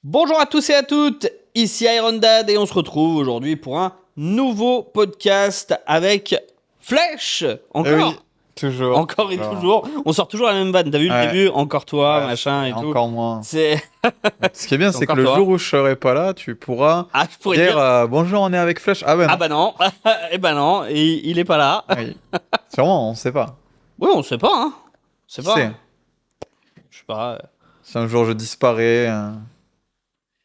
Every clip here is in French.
Bonjour à tous et à toutes, ici Iron Dad et on se retrouve aujourd'hui pour un nouveau podcast avec Flèche. Encore, Oui, toujours. encore et toujours. On sort toujours la même vanne. T'as vu le Ouais. début? Encore toi, Ouais, machin c'est et tout. encore moins. C'est Ce qui est bien, c'est que encore le toi. jour où je serai pas là, tu pourras Je pourrais dire dire. bonjour, on est avec Flèche. Ah ben Ah non. bah non, eh bah non, il est pas là. Oui. Sûrement, on sait pas. Oui, on sait pas, hein. On sait Qui pas. sait? Je sais pas. Si un jour je disparais,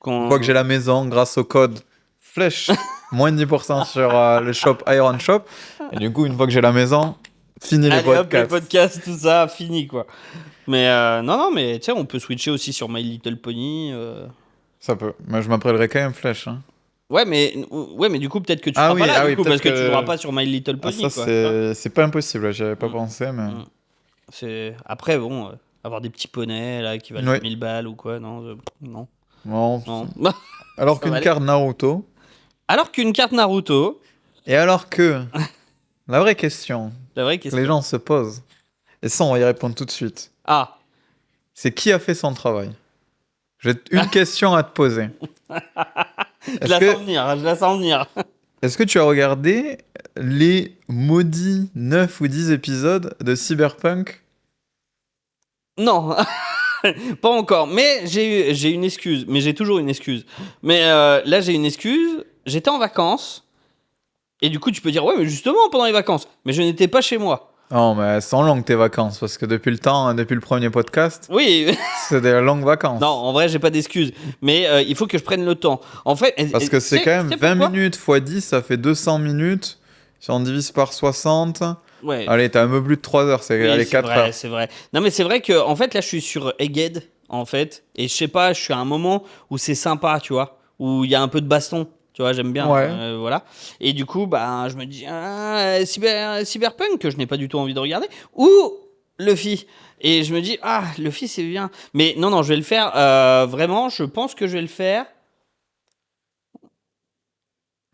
une fois que j'ai la maison, grâce au code Flèche, moins de 10% sur le shop Iron Shop. Et du coup, une fois que j'ai la maison, fini les Allez hop, les podcasts. podcasts, tout ça, fini quoi. Mais non, mais tu sais, on peut switcher aussi sur My Little Pony. Ça peut. Mais je m'appellerai quand même Flèche. Hein. Ouais, mais du coup, peut-être que tu seras pas là, du coup, parce que tu joueras pas sur My Little Ah, Pony, ça, quoi. c'est pas impossible. J'y avais pas Mm. pensé, mais. C'est... Après, bon, avoir des petits poneys, là, qui valent Oui. 1000 balles ou quoi, non, non, Bon, non. alors Ça qu'une va aller. carte Naruto. Alors qu'une carte Naruto, Et alors que, la vraie question la vraie que les question. gens se posent, et ça on va y répondre tout de suite, Ah, c'est qui a fait son travail? J'ai une question à te poser. je la sens venir, je la sens venir. Est-ce que tu as regardé les maudits 9 ou 10 épisodes de Cyberpunk? Non, pas encore, mais j'ai une excuse, mais j'ai toujours une excuse. Mais là, j'ai une excuse, j'étais en vacances, et du coup, tu peux dire, ouais, mais justement, pendant les vacances, mais je n'étais pas chez moi. Non, mais elles sont longues tes vacances, parce que depuis le premier podcast, Oui, c'est des longues vacances. non, en vrai, j'ai pas d'excuses. Mais il faut que je prenne le temps. En fait, Parce que c'est tu sais- quand même tu sais 20 pourquoi minutes x 10, ça fait 200 minutes. Si on divise par 60, Ouais, allez, t'as un peu plus de 3 heures, c'est oui, allez, c'est 4 vrai, heures. c'est vrai. Non, mais c'est vrai que, en fait, là, je suis sur Egghead, en fait. Et je sais pas, je suis à un moment où c'est sympa, tu vois. Où il y a un peu de baston. Tu vois, j'aime bien. Ouais. Voilà. Et du coup, bah, je me dis, Cyberpunk, que je n'ai pas du tout envie de regarder. Ou Luffy. Et je me dis, Luffy, c'est bien. Mais non, non, je vais le faire. Vraiment, je pense que je vais le faire.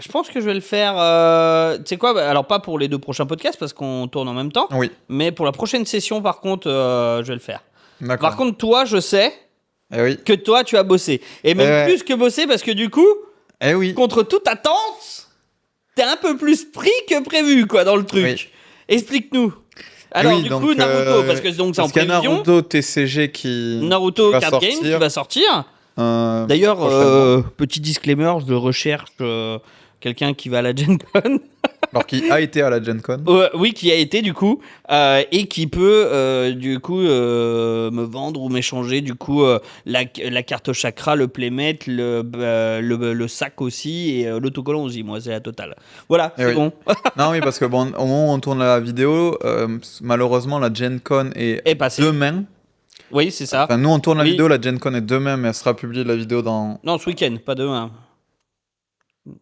Je pense que je vais le faire. Tu sais quoi? Alors, pas pour les 2 prochains podcasts parce qu'on tourne en même temps. Oui, Mais pour la prochaine session, par contre, je vais le faire. d'accord. Par contre, toi, je sais Eh oui. que toi, tu as bossé. Et même ouais. plus que bossé parce que du coup, Eh oui. contre toute attente, t'es un peu plus pris que prévu, quoi, dans le truc. Oui. Explique-nous. Eh Alors, oui, du donc, coup, Naruto, parce que donc c'est en parce qu'il y a prévision. Naruto TCG qui Naruto va Card Game qui sortir. va sortir. D'ailleurs, Prochainement. petit disclaimer, je recherche quelqu'un qui va à la Gen Con. Alors qui a été à la Gen Con. Oui, qui a été du coup et qui peut du coup me vendre ou m'échanger du coup la carte chakra, le playmat, le sac aussi et l'autocollant aussi. Moi, c'est la totale. Voilà, Eh c'est oui. bon. Non, oui, parce que bon, au moment où on tourne la vidéo, malheureusement, la Gen Con est Et passé. demain. Oui, c'est ça. Enfin, nous, on tourne la Oui. vidéo, la Gen Con est demain, mais elle sera publiée la vidéo dans. Non, ce week-end, pas demain.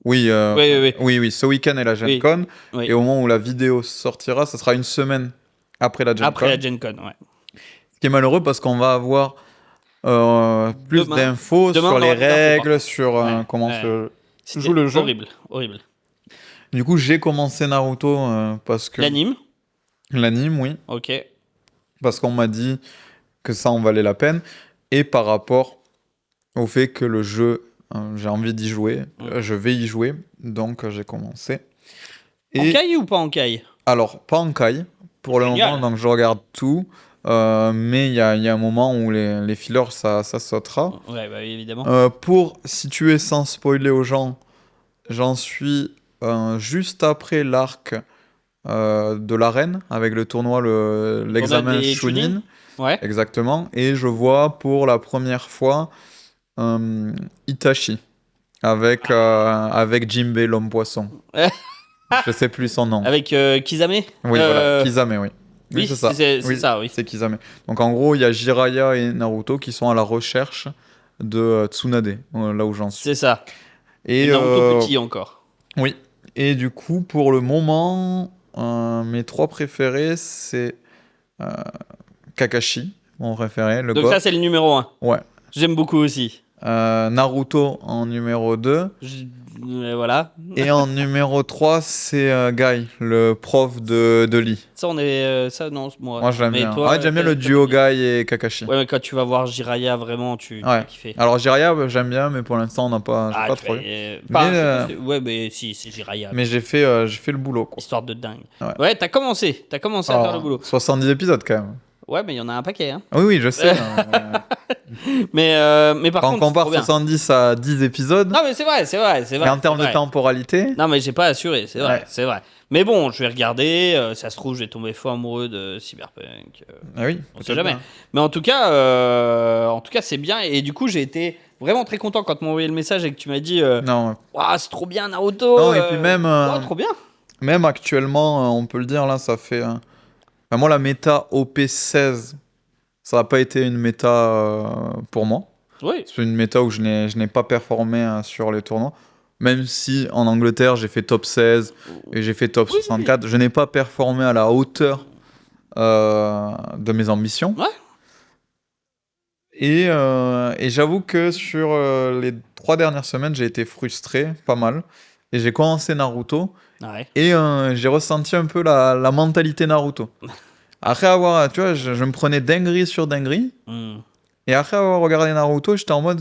Oui, Oui. oui, ce week-end est la Gen Oui. Con. Oui. Et au moment où la vidéo sortira, ça sera une semaine après la Gen Après Con. la Gen Con, ouais. Ce qui est malheureux parce qu'on va avoir plus Demain. d'infos Demain, sur on les aura des infos, par règles, contre. sur Ouais, comment ouais. se C'était joue le jeu. horrible, horrible. Du coup, j'ai commencé Naruto parce que. L'anime, L'anime, oui. ok. Parce qu'on m'a dit que ça en valait la peine. Et par rapport au fait que le jeu, j'ai envie d'y jouer, je vais y jouer. Donc, j'ai commencé. En Et caille ou pas en caille? alors, pas en kai pour le Génial. moment, donc je regarde tout. Mais il y a un moment où les fillers, ça sautera. Ouais, bah évidemment. Pour situer sans spoiler aux gens, j'en suis juste après l'arc de l'arène avec le tournoi, l'examen des Chunin. Chunin. Ouais. Exactement. Et je vois pour la première fois Itachi avec Jinbei l'homme poisson. Je sais plus son nom. Avec Kisame. Oui, voilà. Kisame, oui. Oui, c'est ça. c'est Oui, ça, oui. c'est Kisame. Donc en gros, il y a Jiraiya et Naruto qui sont à la recherche de Tsunade, là où j'en suis. C'est ça. Et Et Naruto petit encore. oui. Et du coup, pour le moment, mes 3 préférés, c'est Kakashi, mon préféré, le Donc GOAT. ça, c'est le numéro 1. Ouais. J'aime beaucoup aussi. Naruto en numéro 2. Voilà. Et en numéro 3, c'est Guy, le prof de Lee. Ça, on est. Ça, non, Moi, je l'aime mais bien. toi, Ouais, j'aime bien le duo Guy et Kakashi. Ouais, mais quand tu vas voir Jiraiya, vraiment, tu vas kiffer. Alors, Jiraiya, j'aime bien, mais pour l'instant, on n'a pas, j'ai pas trop eu. Ouais, mais si, c'est Jiraiya. Mais j'ai fait le boulot, quoi. Histoire de dingue. Ouais, t'as commencé à faire le boulot. 70 épisodes, quand même. Ouais, mais il y en a un paquet, hein. Oui, je sais. mais par quand contre, on compare 70 à 10 épisodes. Non, mais c'est vrai. Et en termes de temporalité. Non, mais j'ai pas assuré, c'est vrai. Mais bon, je vais regarder. Ça se trouve, je vais tomber fou amoureux de Cyberpunk. Oui, on sait jamais. Bien. Mais en tout cas, c'est bien. Et du coup, j'ai été vraiment très content quand tu m'as envoyé le message et que tu m'as dit non. Wow, c'est trop bien, Naruto. Non, et puis même. Trop bien. Même actuellement, on peut le dire, là, ça fait. Moi, la méta OP16, ça n'a pas été une méta pour moi. Oui. C'est une méta où je n'ai pas performé sur les tournois. Même si en Angleterre, j'ai fait top 16 et j'ai fait top 64, je n'ai pas performé à la hauteur de mes ambitions. Ouais. Et j'avoue que sur les 3 dernières semaines, j'ai été frustré, pas mal. Et j'ai commencé Naruto. Ouais. Et j'ai ressenti un peu la mentalité Naruto. Après avoir, tu vois, je me prenais dinguerie sur dinguerie. Et après avoir regardé Naruto, j'étais en mode,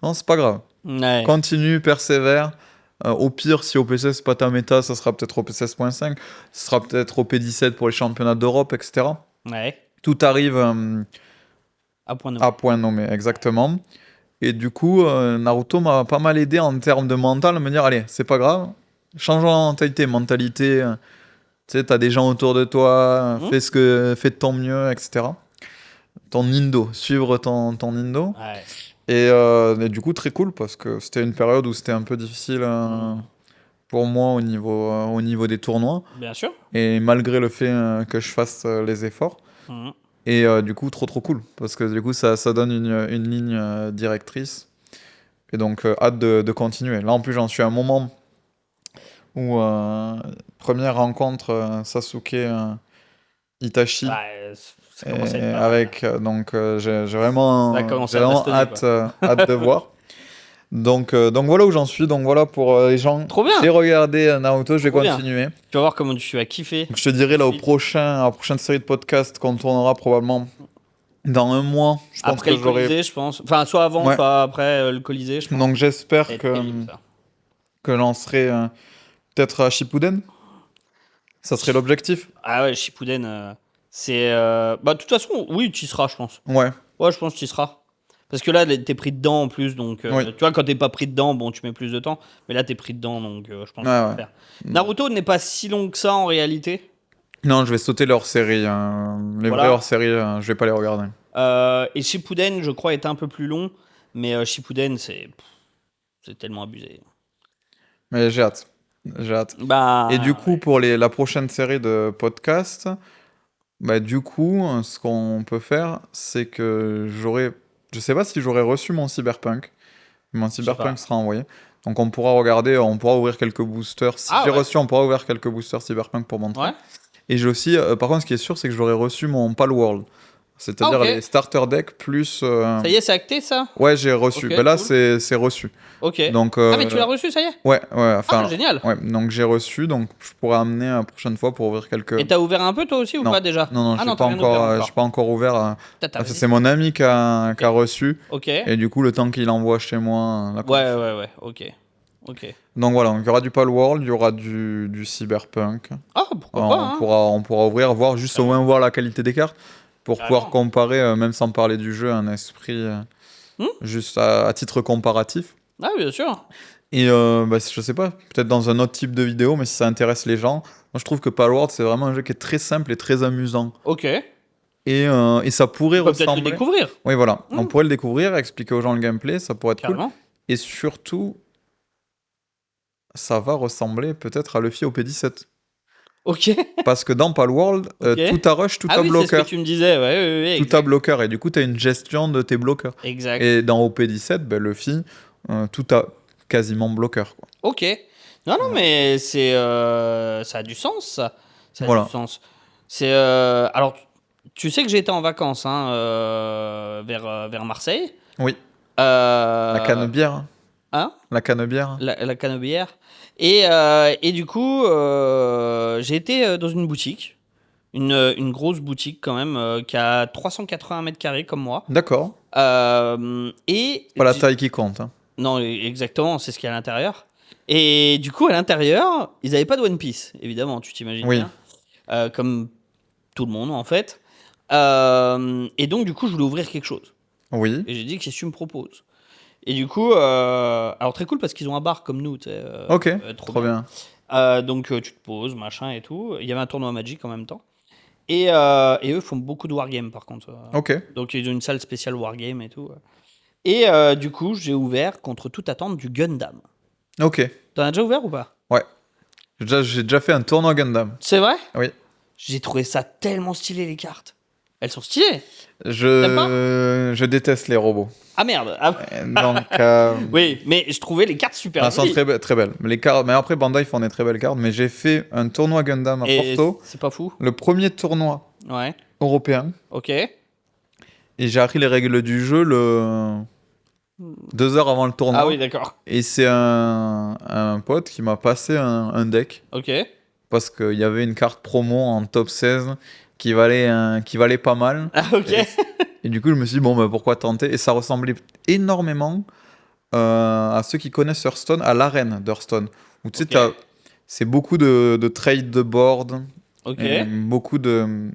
non, c'est pas grave. Ouais. Continue, persévère. Au pire, si OP16 c'est pas ta méta, ça sera peut-être OP16.5. Ce sera peut-être OP17 pour les championnats d'Europe, etc. Ouais. Tout arrive à point nommé, exactement. Et du coup, Naruto m'a pas mal aidé en termes de mental, me dire, allez, c'est pas grave. Changeons la mentalité. Tu sais, t'as des gens autour de toi, fais de ton mieux, etc. Ton Nindo, suivre ton Nindo. Ouais. Et du coup, très cool, parce que c'était une période où c'était un peu difficile pour moi au niveau des tournois. Bien sûr. Et malgré le fait que je fasse les efforts. Et du coup, trop cool, parce que du coup, ça donne une ligne directrice. Et donc, hâte de continuer. Là, en plus, j'en suis à un moment où première rencontre Sasuke Itachi avec donc j'ai vraiment hâte de voir. Donc voilà où j'en suis. Donc voilà pour les gens. Trop bien. J'ai regardé Naruto, je vais continuer. Tu vas voir comment tu vas kiffer. Je te dirai là à la prochaine série de podcasts qu'on tournera probablement dans un mois. Je pense après que le Colisée, je pense. Enfin, soit avant, soit après le Colisée, je pense. Donc j'espère que l'on serait peut-être à Shippuden. Ça serait l'objectif. Ah ouais, Shippuden, c'est... Bah, de toute façon, oui, tu y seras, je pense. Ouais, je pense que tu y seras. Parce que là, t'es pris dedans en plus, donc... tu vois, quand t'es pas pris dedans, bon, tu mets plus de temps. Mais là, t'es pris dedans, donc je pense que tu vas faire. Naruto n'est pas si long que ça, en réalité. Non, je vais sauter leur série. Les vrais hors-série, je vais pas les regarder. Et Shippuden, je crois, est un peu plus long. Mais Shippuden, c'est tellement abusé. Mais j'ai hâte. Et du coup, pour la prochaine série de podcasts, du coup, ce qu'on peut faire, c'est que je sais pas si j'aurais reçu mon Cyberpunk. Mon Cyberpunk sera envoyé. Donc on pourra regarder, on pourra ouvrir quelques boosters. Si j'ai reçu, on pourra ouvrir quelques boosters Cyberpunk pour montrer. Ouais. Et j'ai aussi, par contre, ce qui est sûr, c'est que j'aurais reçu mon Palworld. C'est-à-dire les starter decks plus... Ça y est, c'est acté, ça ? Ouais, j'ai reçu. Là, cool. c'est reçu. Ok. Donc, mais tu l'as reçu, ça y est ? Ouais. Enfin, génial. Ouais, donc j'ai reçu, donc je pourrais amener la prochaine fois pour ouvrir quelques... Et t'as ouvert un peu, toi aussi, ou pas, déjà ? Non, j'ai pas encore ouvert. C'est mon ami qui a reçu. Ok. Et du coup, le temps qu'il envoie chez moi... Ouais, ok. Donc voilà, il y aura du Palworld, il y aura du Cyberpunk. Ah, pourquoi pas, on pourra ouvrir, voir juste au moins voir la qualité des cartes. Pour pouvoir comparer, même sans parler du jeu, un esprit juste à titre comparatif. Ah, bien sûr. Et je sais pas, peut-être dans un autre type de vidéo, mais si ça intéresse les gens, moi je trouve que Palworld c'est vraiment un jeu qui est très simple et très amusant. Ok. Et ça pourrait ressembler. Peut-être le découvrir. Oui, voilà. On pourrait le découvrir, expliquer aux gens le gameplay, ça pourrait être Carrément. cool. Et surtout, ça va ressembler peut-être à Luffy au P17. Ok. Parce que dans Palworld, tout a rush, tout a bloqueur. C'est ce que tu me disais, ouais. Tout a bloqueur, et du coup, tu as une gestion de tes bloqueurs. Exact. Et dans OP17, Luffy, tout a quasiment bloqueur, quoi. Ok. Non, mais c'est... ça a du sens, ça. Ça a du sens. C'est... alors, tu sais que j'ai été en vacances vers Marseille. Oui. La canebière. Hein? La canebière. La canebière. Et du coup, j'ai été dans une boutique, une grosse boutique quand même, qui a 380 mètres carrés comme moi. D'accord. Et Pas la taille qui compte. Hein. non, exactement, c'est ce qu'il y a à l'intérieur. Et du coup, à l'intérieur, ils n'avaient pas de One Piece, évidemment, tu t'imagines Oui. bien. Comme tout le monde, en fait. Et donc, du coup, je voulais ouvrir quelque chose. Oui. Et j'ai dit, qu'est-ce que tu me proposes? Et du coup, alors très cool parce qu'ils ont un bar comme nous. Ok, trop bien. Donc, tu te poses, machin et tout. Il y avait un tournoi Magic en même temps. Et eux font beaucoup de wargames, par contre. Ok. Donc, ils ont une salle spéciale wargame et tout. Et du coup, j'ai ouvert, contre toute attente, du Gundam. Ok. T'en as déjà ouvert ou pas? Ouais. J'ai déjà fait un tournoi Gundam. C'est vrai? Oui. J'ai trouvé ça tellement stylé, les cartes. Elles sont stylées. Je déteste les robots. Ah merde. Donc, Oui, mais je trouvais les cartes super elles sont jolies. très belles. Les cartes, mais après, Bandai font des très belles cartes. Mais j'ai fait un tournoi Gundam à Et Porto. c'est pas fou. Le premier tournoi Ouais. européen. Ok. Et j'ai appris les règles du jeu 2 heures avant le tournoi. Ah oui, d'accord. Et c'est un pote qui m'a passé un deck. Ok. Parce qu'il y avait une carte promo en top 16 qui valait pas mal. Ah ok. Et du coup, je me suis dit, bon, bah, pourquoi tenter? Et ça ressemblait énormément à ceux qui connaissent Hearthstone, à l'arène d'Hearthstone. Où tu sais, Ok. c'est beaucoup de trade de board, Ok. et beaucoup de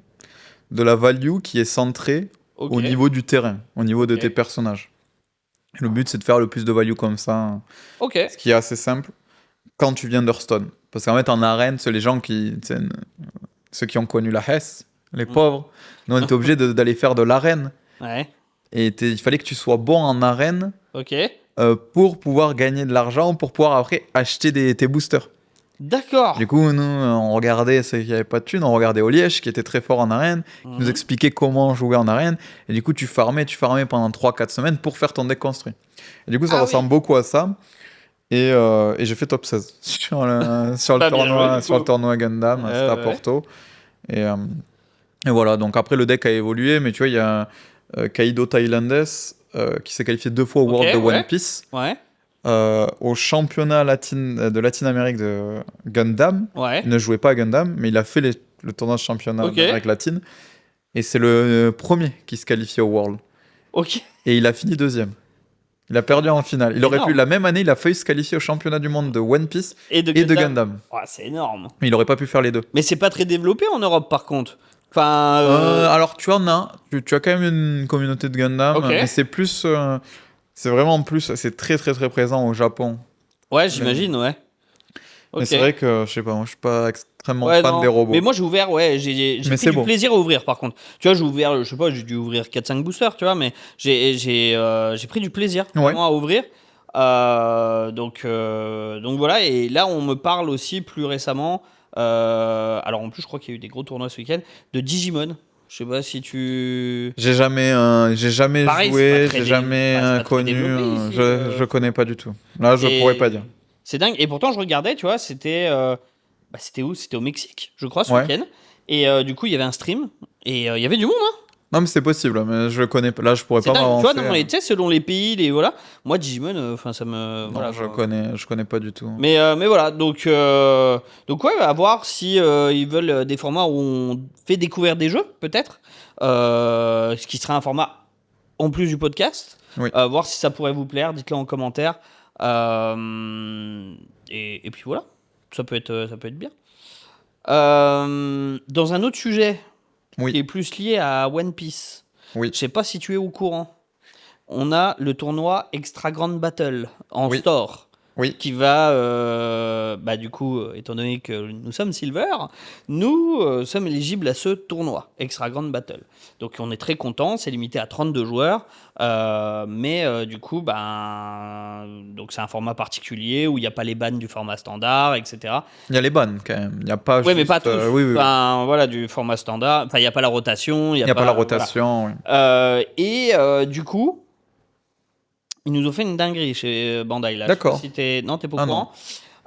la value qui est centrée Ok. au niveau du terrain, au niveau de Ok. tes personnages. Le but, c'est de faire le plus de value comme ça, Ok. ce qui est assez simple quand tu viens d'Hearthstone. Parce qu'en fait, en arène, c'est les gens ceux qui ont connu la Hesse, les pauvres. Nous, on était obligés d'aller faire de l'arène. Ouais. Et il fallait que tu sois bon en arène Ok. pour pouvoir gagner de l'argent, pour pouvoir après acheter tes boosters. D'accord. Du coup, nous, on regardait ceux qui n'avaient pas de thunes, on regardait Oliège, qui était très fort en arène, qui nous expliquait comment jouer en arène. Et du coup, tu farmais pendant 3-4 semaines pour faire ton deck construit. Et du coup, ça ressemble beaucoup à ça. Et j'ai fait top 16 sur le tournoi Gundam, c'était à Porto. Et voilà, donc après le deck a évolué, mais tu vois, il y a Kaido Thailandais qui s'est qualifié 2 fois au World de One Piece. Ouais. Au championnat de Latine-Amérique de Gundam. Ouais. Il ne jouait pas à Gundam, mais il a fait le tournoi de championnat d'Amérique latine. Et c'est le premier qui se qualifiait au World. Ok. Et il a fini 2e. Il a perdu en finale. Il aurait pu, la même année, il a failli se qualifier au championnat du monde de One Piece et de Gundam. Oh, c'est énorme. Mais il n'aurait pas pu faire les deux. Mais c'est pas très développé en Europe, par contre. Enfin. Alors, tu en as. Tu as quand même une communauté de Gundam. Mais c'est plus. C'est vraiment plus. C'est très, très, très présent au Japon. Ouais, j'imagine, ouais. Mais c'est vrai que, je sais pas, moi, je suis pas extrêmement fan des robots. Mais moi, j'ai ouvert, j'ai pris du plaisir à ouvrir, par contre. Tu vois, j'ai ouvert, je sais pas, j'ai dû ouvrir 4-5 boosters, tu vois, mais j'ai pris du plaisir vraiment à ouvrir. Donc voilà, et là, on me parle aussi plus récemment, alors en plus, je crois qu'il y a eu des gros tournois ce week-end, de Digimon. Je sais pas si tu... J'ai jamais joué, j'ai jamais connu, je connais pas du tout. Là, je pourrais pas dire. C'est dingue. Et pourtant, je regardais, tu vois, c'était où? C'était au Mexique, je crois, ce week-end. Et du coup, il y avait un stream et il y avait du monde, hein. Non, mais c'est possible, mais je connais pas. Là, je pourrais pas m'avancer. Tu vois, non, tu sais, selon les pays, voilà. Moi, Digimon, enfin, ça me. Non, voilà, je connais pas du tout. Mais voilà, donc ouais, à voir si ils veulent des formats où on fait découvrir des jeux, peut-être. Ce qui serait un format en plus du podcast. Oui. Voir si ça pourrait vous plaire, dites-le en commentaire. Et puis voilà, ça peut être bien. Dans un autre sujet qui est plus lié à One Piece, je sais pas si tu es au courant, on a le tournoi Extra Grand Battle en store. Qui va, du coup, étant donné que nous sommes Silver, nous sommes éligibles à ce tournoi, Extra Grand Battle. Donc on est très contents, c'est limité à 32 joueurs, mais du coup, donc c'est un format particulier où il n'y a pas les bans du format standard, etc. Il y a les bans quand même, il n'y a pas mais pas tous. Voilà, du format standard, il n'y a pas la rotation. Il n'y a pas la rotation, et du coup, ils nous ont fait une dinguerie chez Bandai là. D'accord. Non, t'es pas au courant.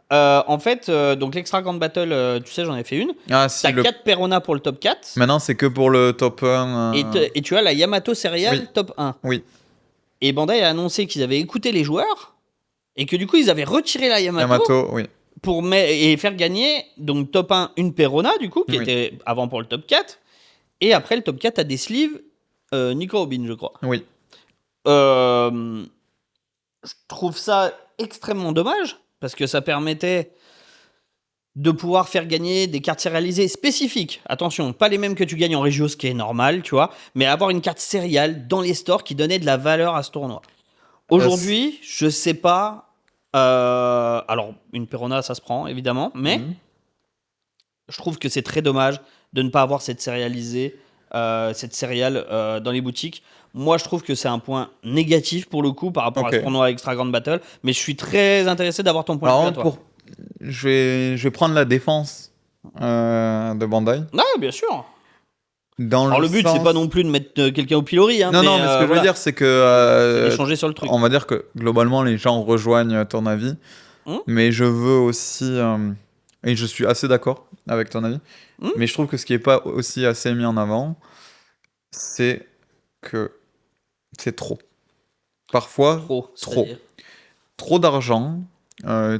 En fait, donc l'Extra Grand Battle, tu sais, j'en ai fait une. Ah, si, t'as 4 Perona pour le top 4. Maintenant, c'est que pour le top 1. Et tu as la Yamato Serial top 1. Oui. Et Bandai a annoncé qu'ils avaient écouté les joueurs et que du coup, ils avaient retiré la Yamato, oui. et faire gagner donc top 1 une Perona, du coup, qui Oui. était avant pour le top 4. Et après, le top 4 a des sleeves Nico Robin, je crois. Oui. Je trouve ça extrêmement dommage parce que ça permettait de pouvoir faire gagner des cartes sérialisées spécifiques. Attention, pas les mêmes que tu gagnes en Régio, ce qui est normal, tu vois, mais avoir une carte sériale dans les stores qui donnait de la valeur à ce tournoi. Aujourd'hui, je sais pas. Alors, une Perona, ça se prend, évidemment, mais je trouve que c'est très dommage de ne pas avoir cette sérialisée, cette céréale dans les boutiques. Moi, je trouve que c'est un point négatif pour le coup par rapport à ce tournoi Extra Grand Battle, mais je suis très intéressé d'avoir ton point de vue à toi. Je vais prendre la défense de Bandai. Ah, bien sûr. Alors le but, c'est pas non plus de mettre quelqu'un au pilori. Hein, non, mais ce que je veux dire, c'est que. c'est d'échanger sur le truc. On va dire que globalement, les gens rejoignent ton avis. Mais je veux aussi. Et je suis assez d'accord avec ton avis. Mais je trouve que ce qui n'est pas aussi assez mis en avant, c'est que c'est trop. Parfois, trop d'argent,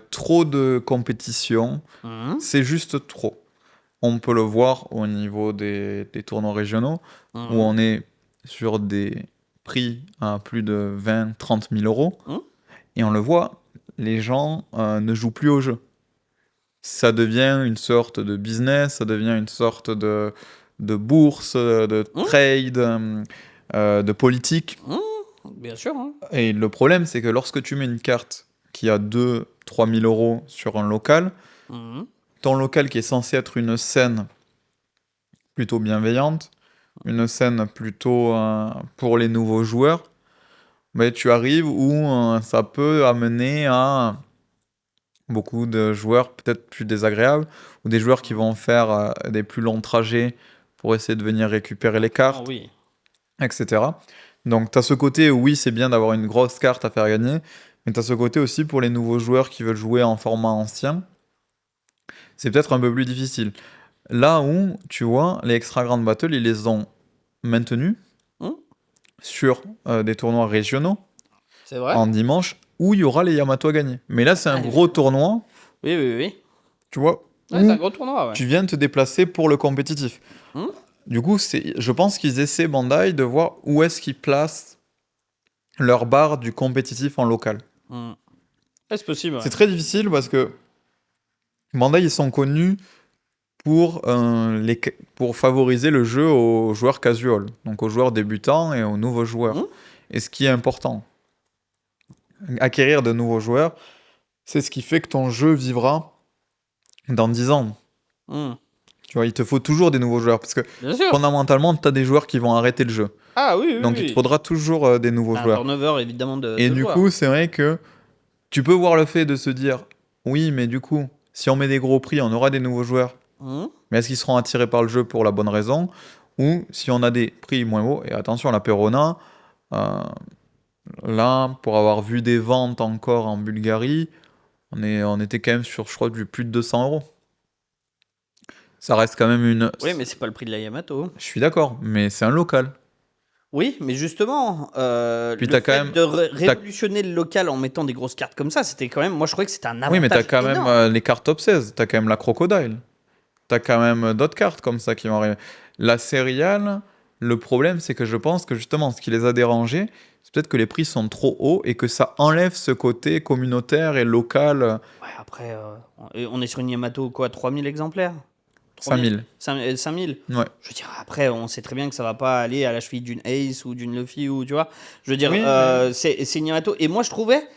trop de compétition. C'est juste trop. On peut le voir au niveau des tournois régionaux, où on est sur des prix à plus de 20-30 000 euros. Et on le voit, les gens ne jouent plus au jeu. Ça devient une sorte de business, ça devient une sorte de bourse, de trade, de politique. Bien sûr. Hein. Et le problème, c'est que lorsque tu mets une carte qui a 2-3 000 euros sur un local, ton local qui est censé être une scène plutôt bienveillante, une scène plutôt pour les nouveaux joueurs, mais tu arrives où ça peut amener à beaucoup de joueurs peut-être plus désagréables, ou des joueurs qui vont faire des plus longs trajets pour essayer de venir récupérer les cartes, etc. Donc tu as ce côté, oui, c'est bien d'avoir une grosse carte à faire gagner, mais tu as ce côté aussi pour les nouveaux joueurs qui veulent jouer en format ancien. C'est peut-être un peu plus difficile. Là où, tu vois, les Extra Grand Battle, ils les ont maintenus sur des tournois régionaux en dimanche, où il y aura les Yamato à gagner. Mais là, c'est un gros tournoi. Oui. Tu vois, c'est un gros tournoi, tu viens te déplacer pour le compétitif. Du coup, je pense qu'ils essaient, Bandai, de voir où est-ce qu'ils placent leur barre du compétitif en local. C'est possible. C'est très difficile parce que Bandai, ils sont connus pour favoriser le jeu aux joueurs casual, donc aux joueurs débutants et aux nouveaux joueurs. Et ce qui est important, acquérir de nouveaux joueurs, c'est ce qui fait que ton jeu vivra dans 10 ans. Tu vois, il te faut toujours des nouveaux joueurs, parce que fondamentalement, tu as des joueurs qui vont arrêter le jeu. Donc il te faudra toujours des nouveaux joueurs. Turnover, évidemment, et du coup, c'est vrai que tu peux voir le fait de se dire, oui, mais du coup, si on met des gros prix, on aura des nouveaux joueurs. Mais est-ce qu'ils seront attirés par le jeu pour la bonne raison? Ou si on a des prix moins hauts, et attention, la Perona, là, pour avoir vu des ventes encore en Bulgarie, on était quand même sur, je crois, du plus de 200 euros. Ça reste quand même une... Oui, mais c'est pas le prix de la Yamato. Je suis d'accord, mais c'est un local. Oui, mais justement, le fait de révolutionner le local en mettant des grosses cartes comme ça, c'était quand même... Moi, je croyais que c'était un avantage. Oui, mais t'as quand énorme. même les cartes top 16. T'as quand même la Crocodile. T'as quand même d'autres cartes comme ça qui vont arriver. La Serial, le problème, c'est que je pense que justement, ce qui les a dérangés, c'est peut-être que les prix sont trop hauts et que ça enlève ce côté communautaire et local. Ouais, après, on est sur une Yamato, quoi, 3000 exemplaires 5000. 5000. Ouais. Je veux dire, après, on sait très bien que ça va pas aller à la cheville d'une Ace ou d'une Luffy, ou tu vois. Je veux dire, c'est une Yamato. Et moi, je trouvais...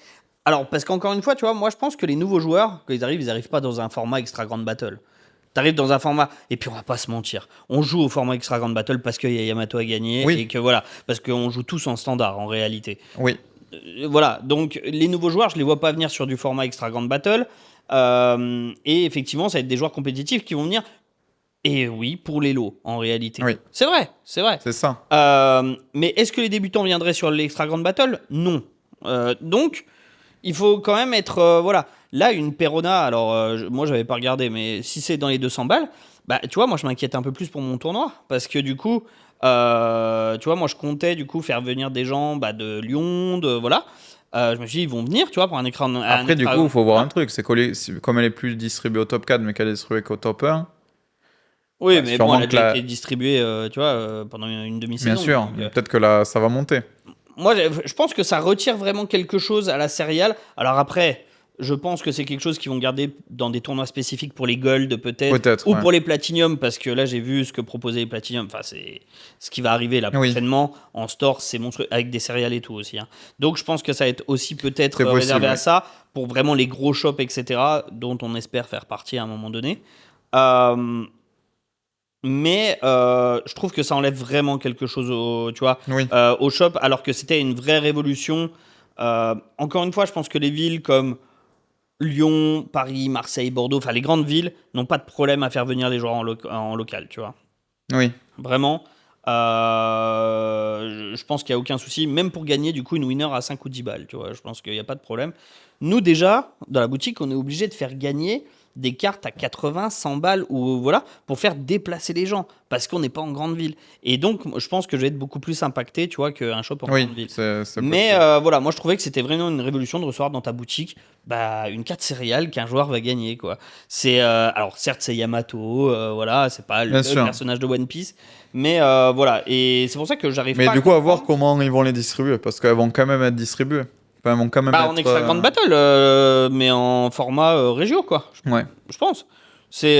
Alors, parce qu'encore une fois, tu vois, moi, je pense que les nouveaux joueurs, quand ils arrivent pas dans un format Extra Grand Battle. T'arrives dans un format, et puis on va pas se mentir, on joue au format Extra Grand Battle parce qu'il y a Yamato à gagner, et que voilà, parce qu'on joue tous en standard en réalité. Oui. Voilà, donc les nouveaux joueurs, je les vois pas venir sur du format Extra Grand Battle, et effectivement, ça va être des joueurs compétitifs qui vont venir, et oui, pour les lots en réalité. Oui. C'est vrai. C'est ça. Mais est-ce que les débutants viendraient sur l'Extra Grand Battle? Non. Donc, il faut quand même être... voilà. Là, une Perona, alors moi j'avais pas regardé, mais si c'est dans les 200 balles, bah tu vois, moi je m'inquiète un peu plus pour mon tournoi, parce que du coup, Tu vois, moi je comptais du coup faire venir des gens de Lyon, voilà. Je me suis dit, ils vont venir, tu vois, pour un écran. Après, du coup, il faut voir un truc. C'est comme elle est plus distribuée au top 4, mais qu'elle est distribuée qu'au top 1. Oui, mais bon, elle a que déjà été distribuée, tu vois, pendant une demi-saison. Bien sûr, donc, peut-être que là, ça va monter. moi, je pense que ça retire vraiment quelque chose à la céréale. Alors après, je pense que c'est quelque chose qu'ils vont garder dans des tournois spécifiques pour les Gold peut-être, ou ouais. pour les Platinum, parce que là j'ai vu ce que proposaient les Platinum. Enfin, c'est ce qui va arriver là Oui. prochainement en store, c'est monstrueux avec des céréales et tout aussi. Hein. Donc je pense que ça va être aussi peut-être C'est possible, réservé à oui. ça pour vraiment les gros shops, etc., dont on espère faire partie à un moment donné. Mais je trouve que ça enlève vraiment quelque chose tu vois, Oui. au shop, alors que c'était une vraie révolution. Encore une fois, je pense que les villes comme Lyon, Paris, Marseille, Bordeaux, enfin les grandes villes, n'ont pas de problème à faire venir les joueurs en local, tu vois. Oui. Vraiment, je pense qu'il n'y a aucun souci, même pour gagner du coup une winner à 5 ou 10 balles, tu vois. Je pense qu'il n'y a pas de problème. Nous déjà, dans la boutique, on est obligé de faire gagner des cartes à 80, 100 balles ou voilà pour faire déplacer les gens parce qu'on n'est pas en grande ville. Et donc, je pense que je vais être beaucoup plus impacté, tu vois, qu'un shop en grande ville. C'est Mais voilà, moi je trouvais que c'était vraiment une révolution de recevoir dans ta boutique une carte céréale qu'un joueur va gagner, quoi. C'est alors certes c'est Yamato, voilà, c'est pas le personnage de One Piece, mais voilà, et c'est pour ça que j'arrive pas. Mais du coup, à voir comment ils vont les distribuer, parce qu'elles vont quand même être distribuées. Enfin, elles vont quand même être. En extra grande battle, mais en format régio, quoi. Ouais. Je pense. C'est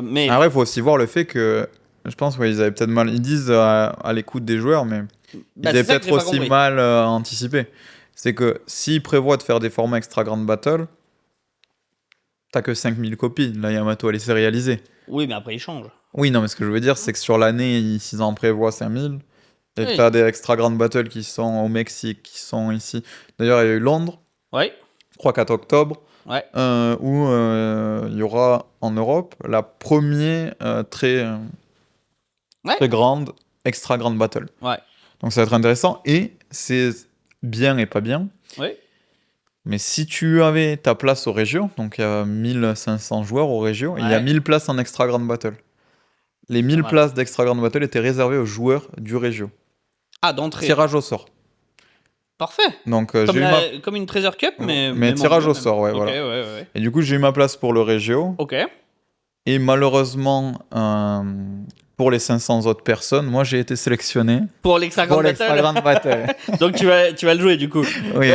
mais. Après, il faut aussi voir le fait que. Je pense qu'ils avaient peut-être mal. Ils disent à l'écoute des joueurs, mais ils avaient peut-être aussi mal anticipé. C'est que s'ils prévoient de faire des formats extra grande battle, t'as que 5000 copies. Là, Yamato, elle est sérialisée. Oui, mais après, ils changent. Oui, non, mais ce que je veux dire, c'est que sur l'année, s'ils en prévoient 5000, et que t'as des extra grande battle qui sont au Mexique, qui sont ici. D'ailleurs, il y a eu Londres. Ouais. 3-4 octobre. Ouais. Où il y aura en Europe la première très grande, extra grande battle. Ouais. Donc ça va être intéressant et c'est bien et pas bien. Ouais. Mais si tu avais ta place aux régions, donc il y a 1500 joueurs aux régions, et il y a 1000 places en extra grande battle. Les 1000 places d'extra grande battle étaient réservées aux joueurs du régio. Ah, d'entrée. Tirage au sort. Parfait. Donc, comme une Treasure Cup, mais tirage au sort, ouais, okay, voilà. Ouais. Et du coup, j'ai eu ma place pour le régio. Ok. Et malheureusement, pour les 500 autres personnes, moi j'ai été sélectionné pour l'extra grande battle. Donc tu vas le jouer du coup. Oui.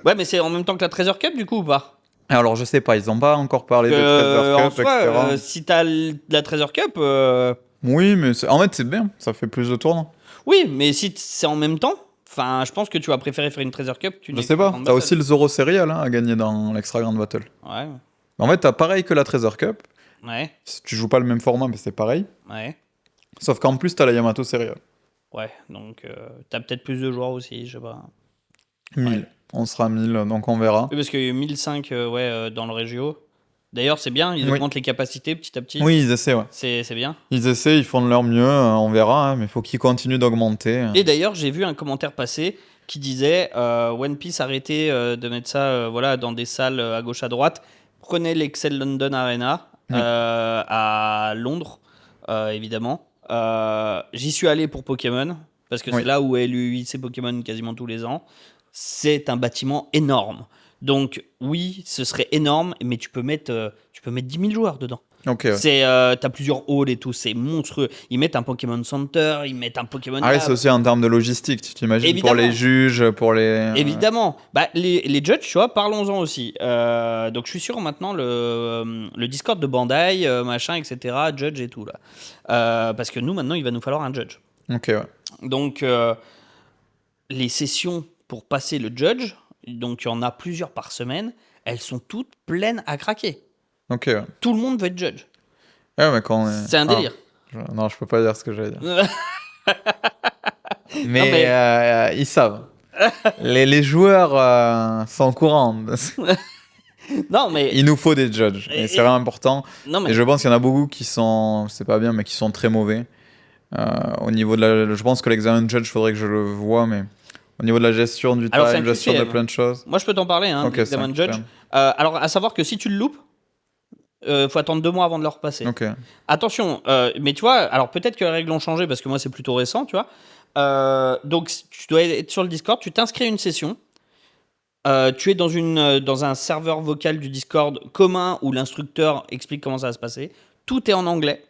Ouais, mais c'est en même temps que la Treasure Cup du coup ou pas? Alors je sais pas, ils ont pas encore parlé de Treasure Cup, en soi, etc. Si t'as la Treasure Cup. Oui, mais en fait c'est bien, ça fait plus de tournois. Oui, mais si c'est en même temps. Enfin, je pense que tu vas préférer faire une Treasure Cup. Je sais pas, t'as aussi le Zoro Serial à gagner dans l'extra grande battle. Ouais. En fait, t'as pareil que la Treasure Cup. Ouais. Tu joues pas le même format, mais c'est pareil. Ouais. Sauf qu'en plus, t'as la Yamato Serial. Ouais, donc t'as peut-être plus de joueurs aussi, je sais pas. 1000. Ouais. On sera 1000, donc on verra. Oui, parce qu'il y a eu 1005 dans le régio. D'ailleurs, c'est bien, ils augmentent les capacités petit à petit. Oui, ils essaient, ouais. C'est bien. Ils essaient, ils font de leur mieux, on verra, mais il faut qu'ils continuent d'augmenter. Et d'ailleurs, j'ai vu un commentaire passer qui disait One Piece, arrêtez de mettre ça dans des salles à gauche à droite. Prenez l'Excel London Arena à Londres, évidemment. J'y suis allé pour Pokémon, parce que c'est là où est l'UIC Pokémon quasiment tous les ans. C'est un bâtiment énorme. Donc oui, ce serait énorme, mais tu peux mettre 10 000 joueurs dedans. Okay, t'as plusieurs halls et tout, c'est monstrueux. Ils mettent un Pokémon Center, ils mettent un Pokémon Lab. Ah oui, c'est aussi en termes de logistique, tu t'imagines, pour les juges, pour les... Évidemment. Les judges, tu vois, parlons-en aussi. Donc je suis sur maintenant le Discord de Bandai, machin, etc., judge et tout, là. Parce que nous, maintenant, il va nous falloir un judge. Ok, ouais. Donc, les sessions pour passer le judge, donc il y en a plusieurs par semaine, elles sont toutes pleines à craquer. Ok, ouais. Tout le monde veut être judge. Ouais, mais c'est un délire. Non, je peux pas dire ce que j'allais dire. mais ils savent. les joueurs sont au courant. Non, mais... Il nous faut des judges. Et c'est vraiment important. Non, mais... Et je pense qu'il y en a beaucoup qui sont... C'est pas bien, mais qui sont très mauvais. Au niveau de la... Je pense que l'examen de judge, il faudrait que je le voie, mais... Au niveau de la gestion du time, gestion de plein de choses. Moi, je peux t'en parler, l'examen de judge. Alors, à savoir que si tu le loupes, faut attendre 2 mois avant de le repasser. Ok. Attention, mais tu vois, alors peut-être que les règles ont changé parce que moi c'est plutôt récent, tu vois. Donc tu dois être sur le Discord, tu t'inscris à une session. Tu es dans un serveur vocal du Discord commun où l'instructeur explique comment ça va se passer. Tout est en anglais.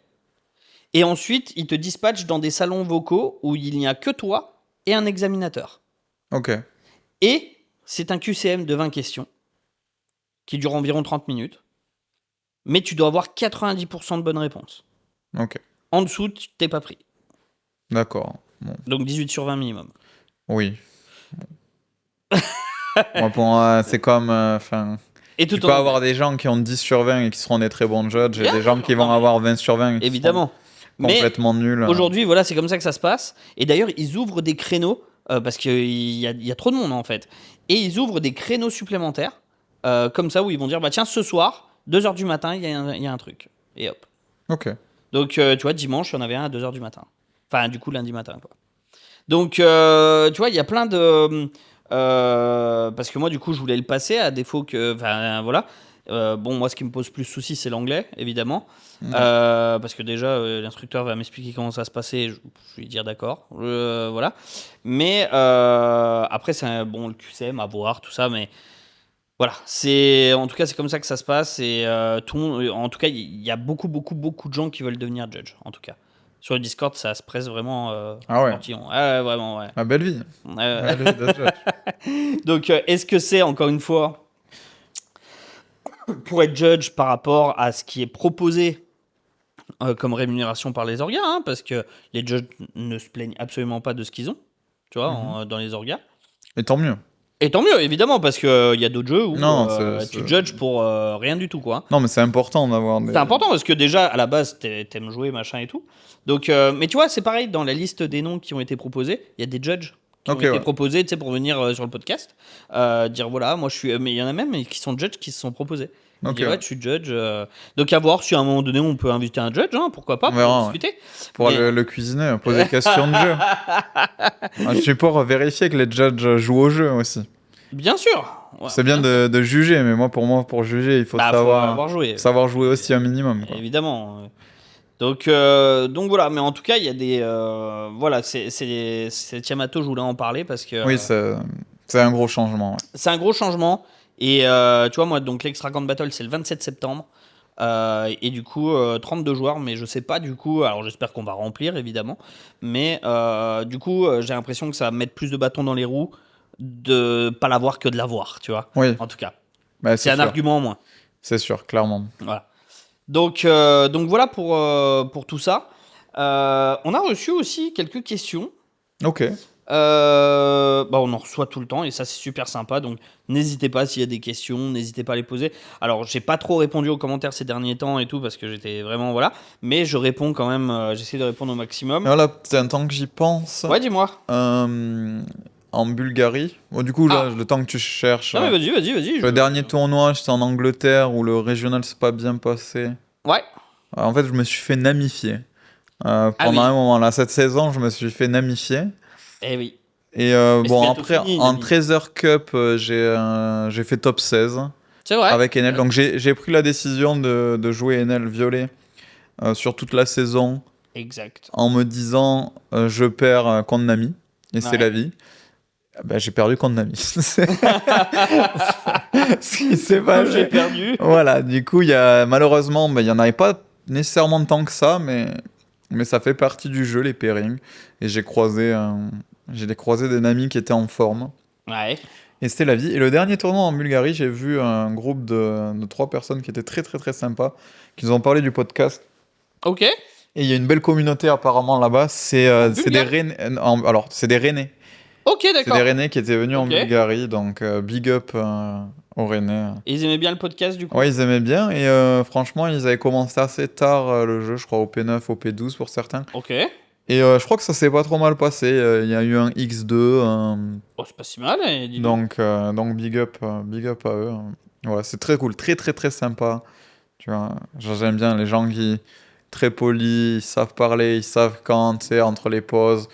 Et ensuite, il te dispatche dans des salons vocaux où il n'y a que toi et un examinateur. Ok. Et c'est un QCM de 20 questions qui dure environ 30 minutes. Mais tu dois avoir 90% de bonnes réponses. Ok. En dessous, tu t'es pas pris. D'accord. Bon. Donc 18 sur 20 minimum. Oui. Moi, pour moi, c'est comme. Et Tu tout peux en avoir des gens qui ont 10 sur 20 et qui seront des très bons judges, et Bien des gens sûr, qui vont non, mais- avoir 20 sur 20 et qui Évidemment. seront complètement nuls. Aujourd'hui, voilà, c'est comme ça que ça se passe. Et d'ailleurs, ils ouvrent des créneaux, parce qu'il y a trop de monde, en fait. Et ils ouvrent des créneaux supplémentaires, comme ça, où ils vont dire, bah tiens, ce soir, 2h du matin, il y a un truc. Et hop. Ok. Donc, tu vois, dimanche, il y en avait un à 2h du matin. Enfin, du coup, lundi matin, quoi. Donc, tu vois, il y a plein de... parce que moi, du coup, je voulais le passer, à défaut que... Enfin, voilà. Bon, moi, ce qui me pose plus souci, c'est l'anglais, évidemment. Parce que déjà, l'instructeur va m'expliquer comment ça se passait. Je vais dire d'accord. Voilà. Mais après, c'est bon, le QCM à voir, tout ça. Mais voilà. En tout cas, c'est comme ça que ça se passe. Et en tout cas, il y a beaucoup, beaucoup, beaucoup de gens qui veulent devenir judge, en tout cas. Sur le Discord, ça se presse vraiment Ah ouais. gentillon. Ouais, vraiment, ouais. Ah, belle vie. Belle vie de judge. Donc, est-ce que c'est, encore une fois, pour être judge par rapport à ce qui est proposé comme rémunération par les orgas, hein, parce que les judges ne se plaignent absolument pas de ce qu'ils ont, tu vois, dans les orgas. Et tant mieux. Et tant mieux, évidemment, parce qu'il y a d'autres jeux où Non, tu judges pour rien du tout, quoi. Non, mais c'est important d'avoir des. C'est important parce que déjà, à la base, t'aimes jouer, machin et tout. Donc, mais tu vois, c'est pareil, dans la liste des noms qui ont été proposés, il y a des judges qui ont Ok, été ouais. proposés, tu sais, pour venir sur le podcast. Dire, voilà, moi je suis... Mais il y en a même qui sont judges qui se sont proposés. Ils Ok, disent, ouais, ouais. je suis judge. Donc, à voir si à un moment donné, on peut inviter un judge, hein, pourquoi pas, On pour verra, ouais. discuter. Pour Mais- le cuisiner, poser des questions de jeu. Je suis pour vérifier que les judges jouent au jeu aussi. Bien sûr. Ouais, C'est bien de juger, mais pour juger, il faut Bah, faut savoir, avoir joué. savoir jouer aussi un minimum, quoi. Évidemment. Donc voilà, mais en tout cas, il y a des... voilà, c'est Yamato, je voulais en parler parce que Oui, c'est un gros changement. Ouais. c'est un gros changement. Et tu vois, moi, donc l'Extra Grand Battle, c'est le 27 septembre. Et du coup, 32 joueurs, mais je sais pas du coup. Alors j'espère qu'on va remplir, évidemment. Mais du coup, j'ai l'impression que ça va mettre plus de bâtons dans les roues de pas l'avoir que de l'avoir, tu vois. Oui, En tout cas, bah, c'est un sûr. argument en moins. C'est sûr, clairement. Voilà. Donc voilà pour tout ça. On a reçu aussi quelques questions. Ok. On en reçoit tout le temps et ça c'est super sympa. Donc n'hésitez pas s'il y a des questions, n'hésitez pas à les poser. Alors j'ai pas trop répondu aux commentaires ces derniers temps et tout parce que j'étais vraiment voilà. Mais je réponds quand même. J'essaie de répondre au maximum. Et voilà, c'est un temps que j'y pense. Ouais, dis-moi. En Bulgarie. Bon, du coup, là, Ah. le temps que tu cherches. Non mais vas-y. Le dernier tournoi, j'étais en Angleterre où le régional s'est pas bien passé. Ouais. En fait, je me suis fait namifier. Pendant oui. un moment, là, cette saison, je me suis fait namifier. Eh oui. Et Mais bon, c'est bientôt après, fini, en Nami. 13h Cup, j'ai fait top 16 C'est vrai. avec Enel. Donc, j'ai pris la décision de jouer Enel violet sur toute la saison Exact. en me disant je perds contre Nami. Et c'est Ouais. la vie. Ben, j'ai perdu contre Nami. C'est ce qui s'est passé. J'ai perdu. Voilà, du coup, malheureusement, il n'y en avait pas nécessairement tant que ça, mais ça fait partie du jeu, les pairings. Et j'ai croisé des amis qui étaient en forme. Ouais. Et c'était la vie. Et le dernier tournoi en Bulgarie, j'ai vu un groupe de 3 personnes qui étaient très très très sympas, qui nous ont parlé du podcast. Ok. Et il y a une belle communauté apparemment là-bas. C'est des Bulgare Rennais. Alors, c'est des Rennais. Ok, C'est d'accord. des Rennais qui étaient venus en Ok. Bulgarie, donc big up aux Rennais. Et ils aimaient bien le podcast du coup. Ouais, ils aimaient bien et franchement, ils avaient commencé assez tard le jeu, je crois au P9, au P12 pour certains. Ok. Et je crois que ça s'est pas trop mal passé. Il y a eu un X2, Oh, c'est pas si mal. Dis donc. donc big up à eux. Ouais, c'est très cool, très très très sympa. Tu vois, j'aime bien les gens qui très polis, ils savent parler, ils savent quand, tu sais, entre les pauses.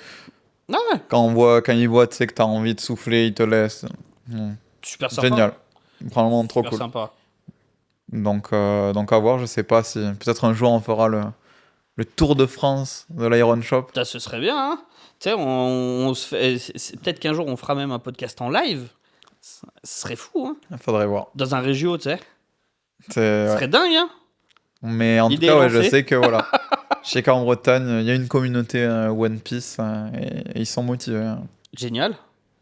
Ah ouais. Quand ils voient, tu sais, que t'as envie de souffler, ils te laissent. Super sympa. Génial. Vraiment trop Super cool. sympa. Donc à voir, je sais pas si... Peut-être un jour, on fera le tour de France de l'Iron Shop. Ça, ce serait bien, hein. Tu sais, on se fait... Peut-être qu'un jour, on fera même un podcast en live. Ce serait fou, hein. Il faudrait voir. Dans un régio, tu sais. Ce Ouais. serait dingue, hein. Mais en tout L'idée cas, est ouais, je lancée. sais que voilà. Je sais qu'en Bretagne, il y a une communauté One Piece et ils sont motivés. Hein. Génial.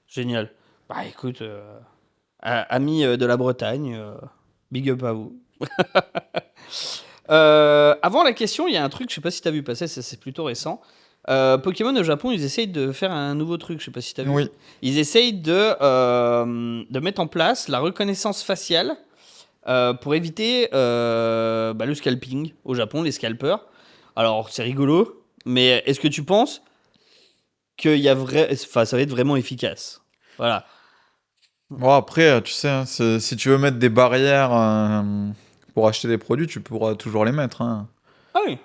Génial. Bah, écoute, amis de la Bretagne, big up à vous. Avant la question, il y a un truc, je sais pas si t'as vu passer, c'est plutôt récent. Pokémon au Japon, ils essayent de faire un nouveau truc, je sais pas si t'as vu. Oui. Ils essayent de mettre en place la reconnaissance faciale pour éviter le scalping au Japon, les scalpers. Alors, c'est rigolo, mais est-ce que tu penses qu'il y a ça va être vraiment efficace? Voilà. Bon, après, tu sais, hein, si tu veux mettre des barrières pour acheter des produits, tu pourras toujours les mettre. Hein. Ah oui.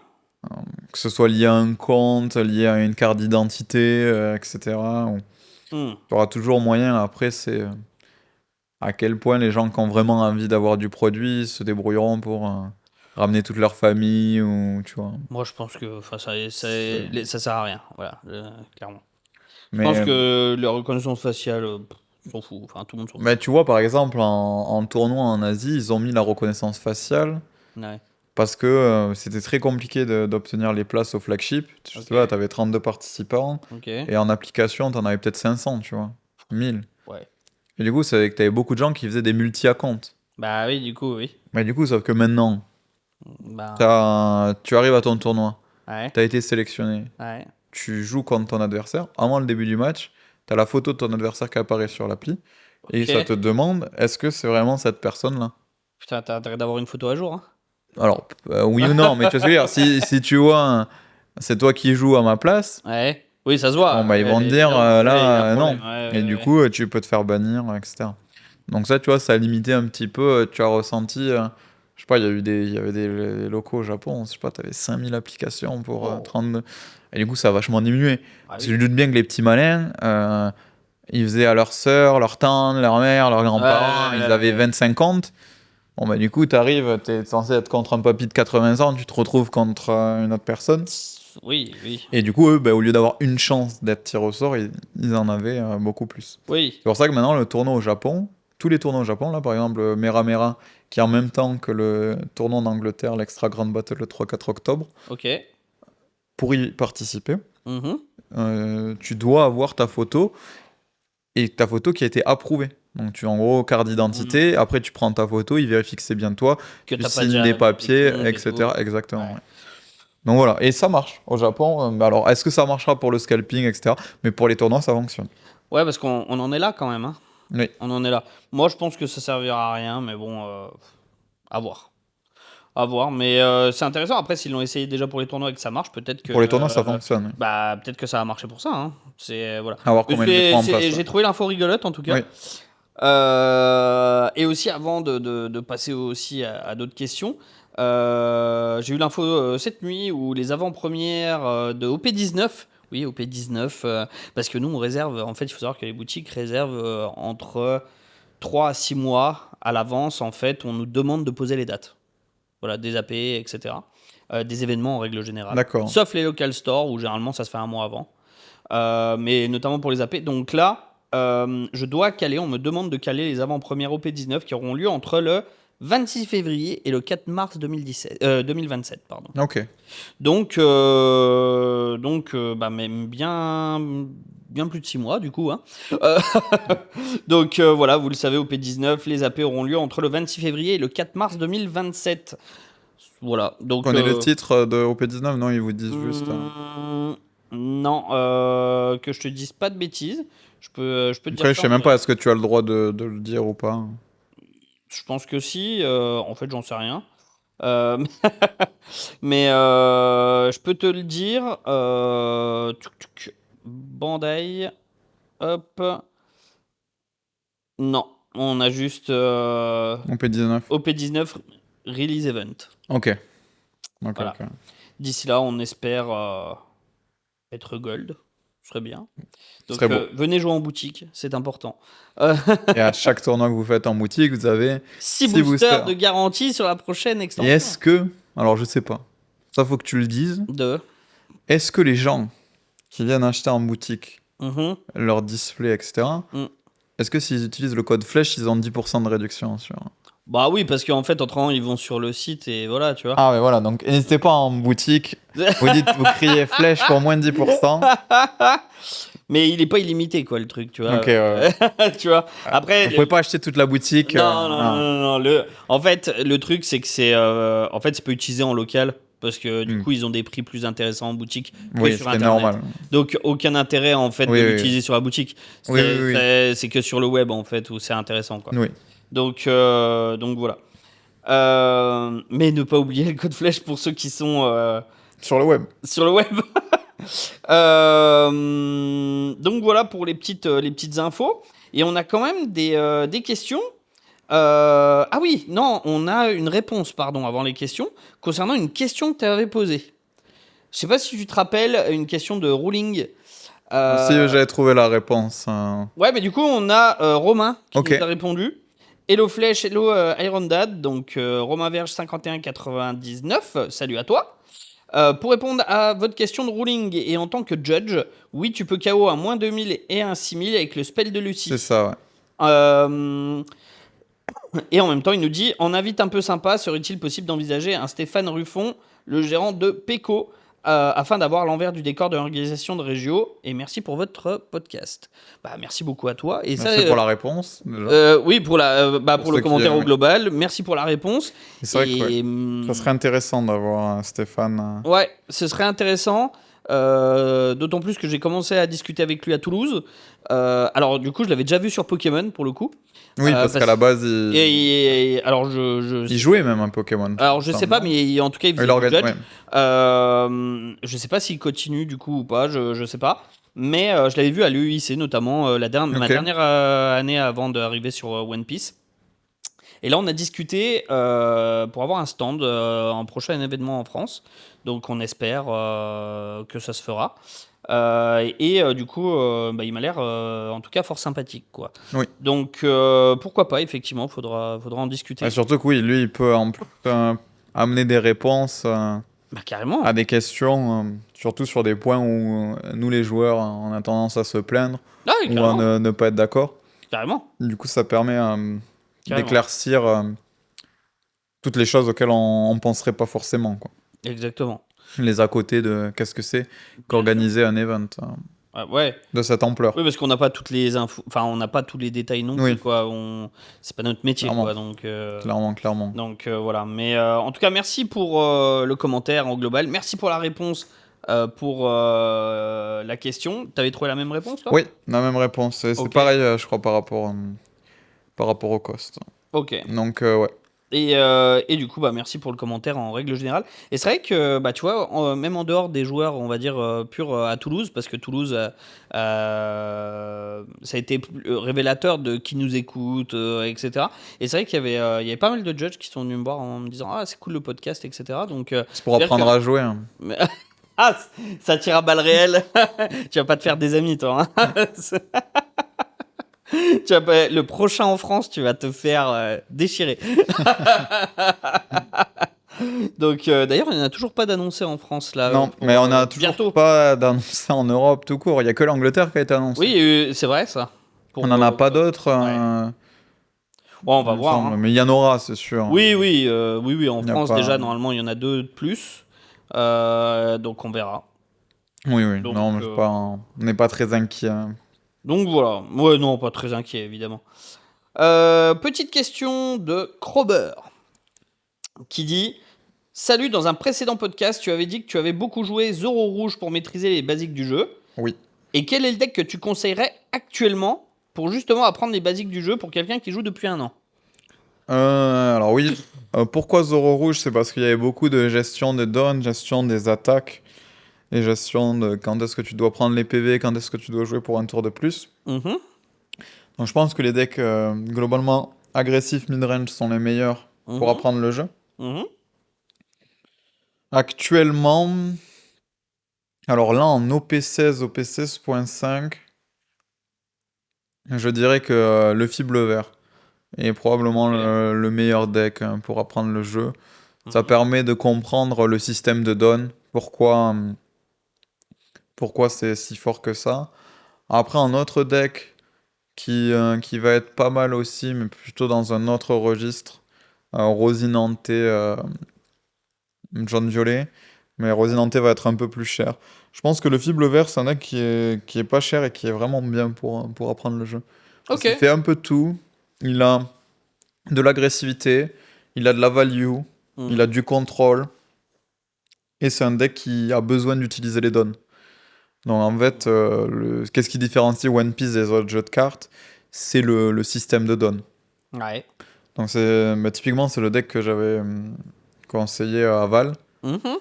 Que ce soit lié à un compte, lié à une carte d'identité, etc. Hmm. Tu auras toujours moyen. Après, c'est à quel point les gens qui ont vraiment envie d'avoir du produit se débrouilleront pour ramener toute leur famille ou tu vois. Moi, je pense que C'est- ça sert à rien. Voilà, clairement. Je pense Mais, que la reconnaissance faciale, s'en fout. Enfin, tout le monde s'en fout. mais tu vois, par exemple, en tournoi en Asie, ils ont mis la reconnaissance faciale Ouais. parce que c'était très compliqué d'obtenir les places au flagship. Tu Ok. vois, tu avais 32 participants Ok. et en application, tu en avais peut-être 500, tu vois. 1000. Ouais. Et du coup, c'est que tu avais beaucoup de gens qui faisaient des multi-accounts. Bah oui, du coup, oui. Mais du coup, sauf que maintenant, Bah. tu arrives à ton tournoi, Ouais. tu as été sélectionné, Ouais. tu joues contre ton adversaire. Avant le début du match, tu as la photo de ton adversaire qui apparaît sur l'appli et ça te Ok. demande est-ce que c'est vraiment cette personne-là. Putain, t'as intérêt d'avoir une photo à jour, hein. Alors, oui ou non, mais tu vois ce que je veux dire, si tu vois, c'est toi qui joues à ma place, Ouais. Oui, ça se bon, voit. bah, ils vont te dire Évidemment. Ouais, il y a là, un non. problème. Ouais, Et ouais, du ouais. coup, tu peux te faire bannir, etc. Donc, ça, tu vois, ça a limité un petit peu. Tu as ressenti, je sais pas, il y avait des locaux au Japon, je sais pas, tu avais 5000 applications pour Oh. 32. Et du coup, ça a vachement diminué. Ah Parce que oui. je doute bien que les petits malins, ils faisaient à leur sœur, leur tante, leur mère, leurs grands-parents, ils avaient Ouais. 25 comptes. Bon, bah, du coup, t'es censé être contre un papy de 80 ans, tu te retrouves contre une autre personne. Oui, oui. Et du coup, eux, bah, au lieu d'avoir une chance d'être tiré au sort, ils en avaient beaucoup plus. Oui. C'est pour ça que maintenant, le tournoi au Japon, tous les tournois au Japon, là, par exemple, Mera Mera, qui est en même temps que le tournoi en Angleterre, l'Extra Grand Battle le 3-4 octobre, Ok. pour y participer, Mhm. tu dois avoir ta photo et ta photo qui a été approuvée. Donc, en gros, carte d'identité, après, tu prends ta photo, il vérifie que c'est bien toi, Que tu t'as pas signes déjà des des papiers, comptes et tout. etc. Exactement. Ouais. Ouais. Donc voilà, et ça marche au Japon. Mais alors, est-ce que ça marchera pour le scalping, etc. Mais pour les tournois, ça fonctionne. Ouais, parce qu'on en est là quand même, hein. Oui. On en est là. Moi, je pense que ça servira à rien, mais bon, à voir. À voir. Mais c'est intéressant. Après, s'ils l'ont essayé déjà pour les tournois et que ça marche, peut-être que, Pour les tournois, ça fonctionne. Oui. peut-être que ça va marcher pour ça, hein. C'est voilà. À voir comment ils le mettront en place. J'ai trouvé l'info rigolote en tout cas. Oui. Et aussi, avant de passer aussi à d'autres questions, j'ai eu l'info cette nuit où les avant-premières de OP19, oui, OP19, parce que nous, on réserve, en fait, il faut savoir que les boutiques réservent entre 3 à 6 mois à l'avance, en fait, on nous demande de poser les dates. Voilà, des AP, etc. Des événements en règle générale. D'accord. Sauf les local stores, où généralement ça se fait un mois avant. Mais notamment pour les AP. Donc là, je dois caler, on me demande de caler les avant-premières OP19 qui auront lieu entre le 26 février et le 4 mars 2027. Pardon. Ok. Donc, même bien plus de 6 mois du coup. Hein. Donc voilà, vous le savez, OP19, les AP auront lieu entre le 26 février et le 4 mars 2027. Voilà, donc... Connais le titre de OP19? Non, ils vous disent juste. Non, que je te dise pas de bêtises. Je peux te dire Après, je ça sais en même pas, direct. est-ce que tu as le droit de le dire ou pas? Je pense que si. En fait, j'en sais rien. Mais je peux te le dire. Bandai. Hop. Non, on a juste OP19. OP19 Release Event. Ok. Ok, Voilà. ok. D'ici là, on espère être gold. serait bien. Donc, serait beau. venez jouer en boutique, c'est important. Et à chaque tournoi que vous faites en boutique, vous avez 6 6 boosters de garantie sur la prochaine Et extension. est-ce que, alors je sais pas, ça faut que tu le dises, est-ce que les gens qui viennent acheter en boutique leur display, etc., est-ce que s'ils utilisent le code flèche, ils ont 10% de réduction sur... Bah oui, parce qu'en fait, autrement, ils vont sur le site et voilà, tu vois. Ah ouais, voilà, donc n'hésitez pas en boutique, vous criez flèche pour moins de 10%. Mais il est pas illimité, quoi, le truc, tu vois. Ok, ouais. Tu vois. Après, Vous pouvez pas acheter toute la boutique. Non. En fait, le truc, c'est que c'est pas utilisé en local. Parce que du coup, ils ont des prix plus intéressants en boutique que sur Internet. Normal. Donc, aucun intérêt en fait de l'utiliser sur la boutique. C'est que sur le web en fait où c'est intéressant, quoi. Oui. Donc voilà. Mais ne pas oublier le code flèche pour ceux qui sont sur le web. Sur le web. Donc voilà pour les petites infos. Et on a quand même des questions. Ah oui, non, on a une réponse, pardon, avant les questions, concernant une question que tu avais posée. Je sais pas si tu te rappelles, une question de Ruling. Si j'avais trouvé la réponse. Ouais, mais du coup, on a Romain qui nous a répondu. Hello Flèche, hello Iron Dad. Donc, Romain Verge 5199, salut à toi. Pour répondre à votre question de Ruling et en tant que judge, oui, tu peux KO un moins 2000 et un 6000 avec le spell de Lucie. C'est ça, ouais. Et en même temps, il nous dit, en invite un peu sympa, serait-il possible d'envisager un Stéphane Ruffon, le gérant de PECO, afin d'avoir l'envers du décor de l'organisation de Régio. Et merci pour votre podcast. Bah, merci beaucoup à toi. Et merci pour la réponse. Oui, pour le commentaire au global. Merci pour la réponse. C'est vrai que ça serait intéressant d'avoir Stéphane. Ouais, ce serait intéressant. D'autant plus que j'ai commencé à discuter avec lui à Toulouse. Alors du coup, je l'avais déjà vu sur Pokémon pour le coup. Oui, parce qu'à la base, alors il jouait même un Pokémon. Alors je sais pas, mais en tout cas, il faisait du judge. Ouais. Je sais pas s'il continue du coup ou pas. Je sais pas. Mais je l'avais vu à l'UIC notamment ma dernière année avant d'arriver sur One Piece. Et là, on a discuté pour avoir un stand en prochain événement en France. Donc, on espère que ça se fera. Du coup, il m'a l'air, en tout cas, fort sympathique, quoi. Oui. Donc, pourquoi pas, effectivement, faudra en discuter. Et surtout que oui, lui, il peut en plus amener des réponses carrément. à des questions, surtout sur des points où nous, les joueurs, on a tendance à se plaindre ou à ne pas être d'accord. Carrément. Du coup, ça permet d'éclaircir toutes les choses auxquelles on ne penserait pas forcément, quoi. Exactement. Les à côté de qu'est-ce que c'est qu'organiser un event de cette ampleur. Oui, parce qu'on n'a pas toutes les infos, enfin on n'a pas tous les détails non plus, quoi. C'est pas notre métier, clairement. Quoi. Donc clairement. Donc voilà. Mais en tout cas, merci pour le commentaire en global. Merci pour la réponse pour la question. T'avais trouvé la même réponse, toi ? Oui, la même réponse. C'est pareil, je crois, par rapport au cost. Ok. Donc ouais. Et du coup, merci pour le commentaire en règle générale. Et c'est vrai que, tu vois, même en dehors des joueurs, on va dire, purs à Toulouse, parce que Toulouse, ça a été révélateur de qui nous écoute, etc. Et c'est vrai qu'il y avait pas mal de judges qui sont venus me voir en me disant « Ah, c'est cool le podcast, etc. » Donc, c'est pour apprendre à jouer. Hein. Ah, ça tire à balles réelles. Tu vas pas te faire des amis, toi. Hein. Le prochain en France, tu vas te faire déchirer. Donc, d'ailleurs, il n'y en a toujours pas d'annoncé en France. Là, non, mais on n'a toujours pas d'annoncé en Europe tout court. Il n'y a que l'Angleterre qui a été annoncé. Oui, c'est vrai, ça. On n'en a pas d'autres. On va voir. Hein. Mais il y en aura, c'est sûr. Oui. En France, déjà, normalement, il y en a 2 de plus. Donc, on verra. Oui. Donc, non, on n'est pas très inquiet. Donc voilà, ouais, non, pas très inquiet, évidemment. Petite question de Krober, qui dit « Salut, dans un précédent podcast, tu avais dit que tu avais beaucoup joué Zoro Rouge pour maîtriser les basiques du jeu. Oui. Et quel est le deck que tu conseillerais actuellement pour justement apprendre les basiques du jeu pour quelqu'un qui joue depuis 1 an ?» Alors oui, pourquoi Zoro Rouge ? C'est parce qu'il y avait beaucoup de gestion des dons, gestion des attaques, et gestion de quand est-ce que tu dois prendre les PV, quand est-ce que tu dois jouer pour un tour de plus. Donc je pense que les decks globalement agressifs mid-range sont les meilleurs pour apprendre le jeu. Actuellement, Alors là, en OP16, OP16.5, je dirais que Luffy bleu vert est probablement le meilleur deck pour apprendre le jeu. Ça permet de comprendre le système de Dawn, pourquoi c'est si fort que ça. Après, un autre deck qui va être pas mal aussi, mais plutôt dans un autre registre, Rosinante, jaune violet, mais Rosinante va être un peu plus cher. Je pense que le fibre vert, c'est un deck qui est pas cher et qui est vraiment bien pour apprendre le jeu. Parce qu'il fait un peu tout. Il a de l'agressivité, il a de la value, il a du contrôle. Et c'est un deck qui a besoin d'utiliser les dons. Donc en fait, qu'est-ce qui différencie One Piece des autres jeux de cartes? C'est le système de dons. Ouais. Donc typiquement, c'est le deck que j'avais conseillé à Val,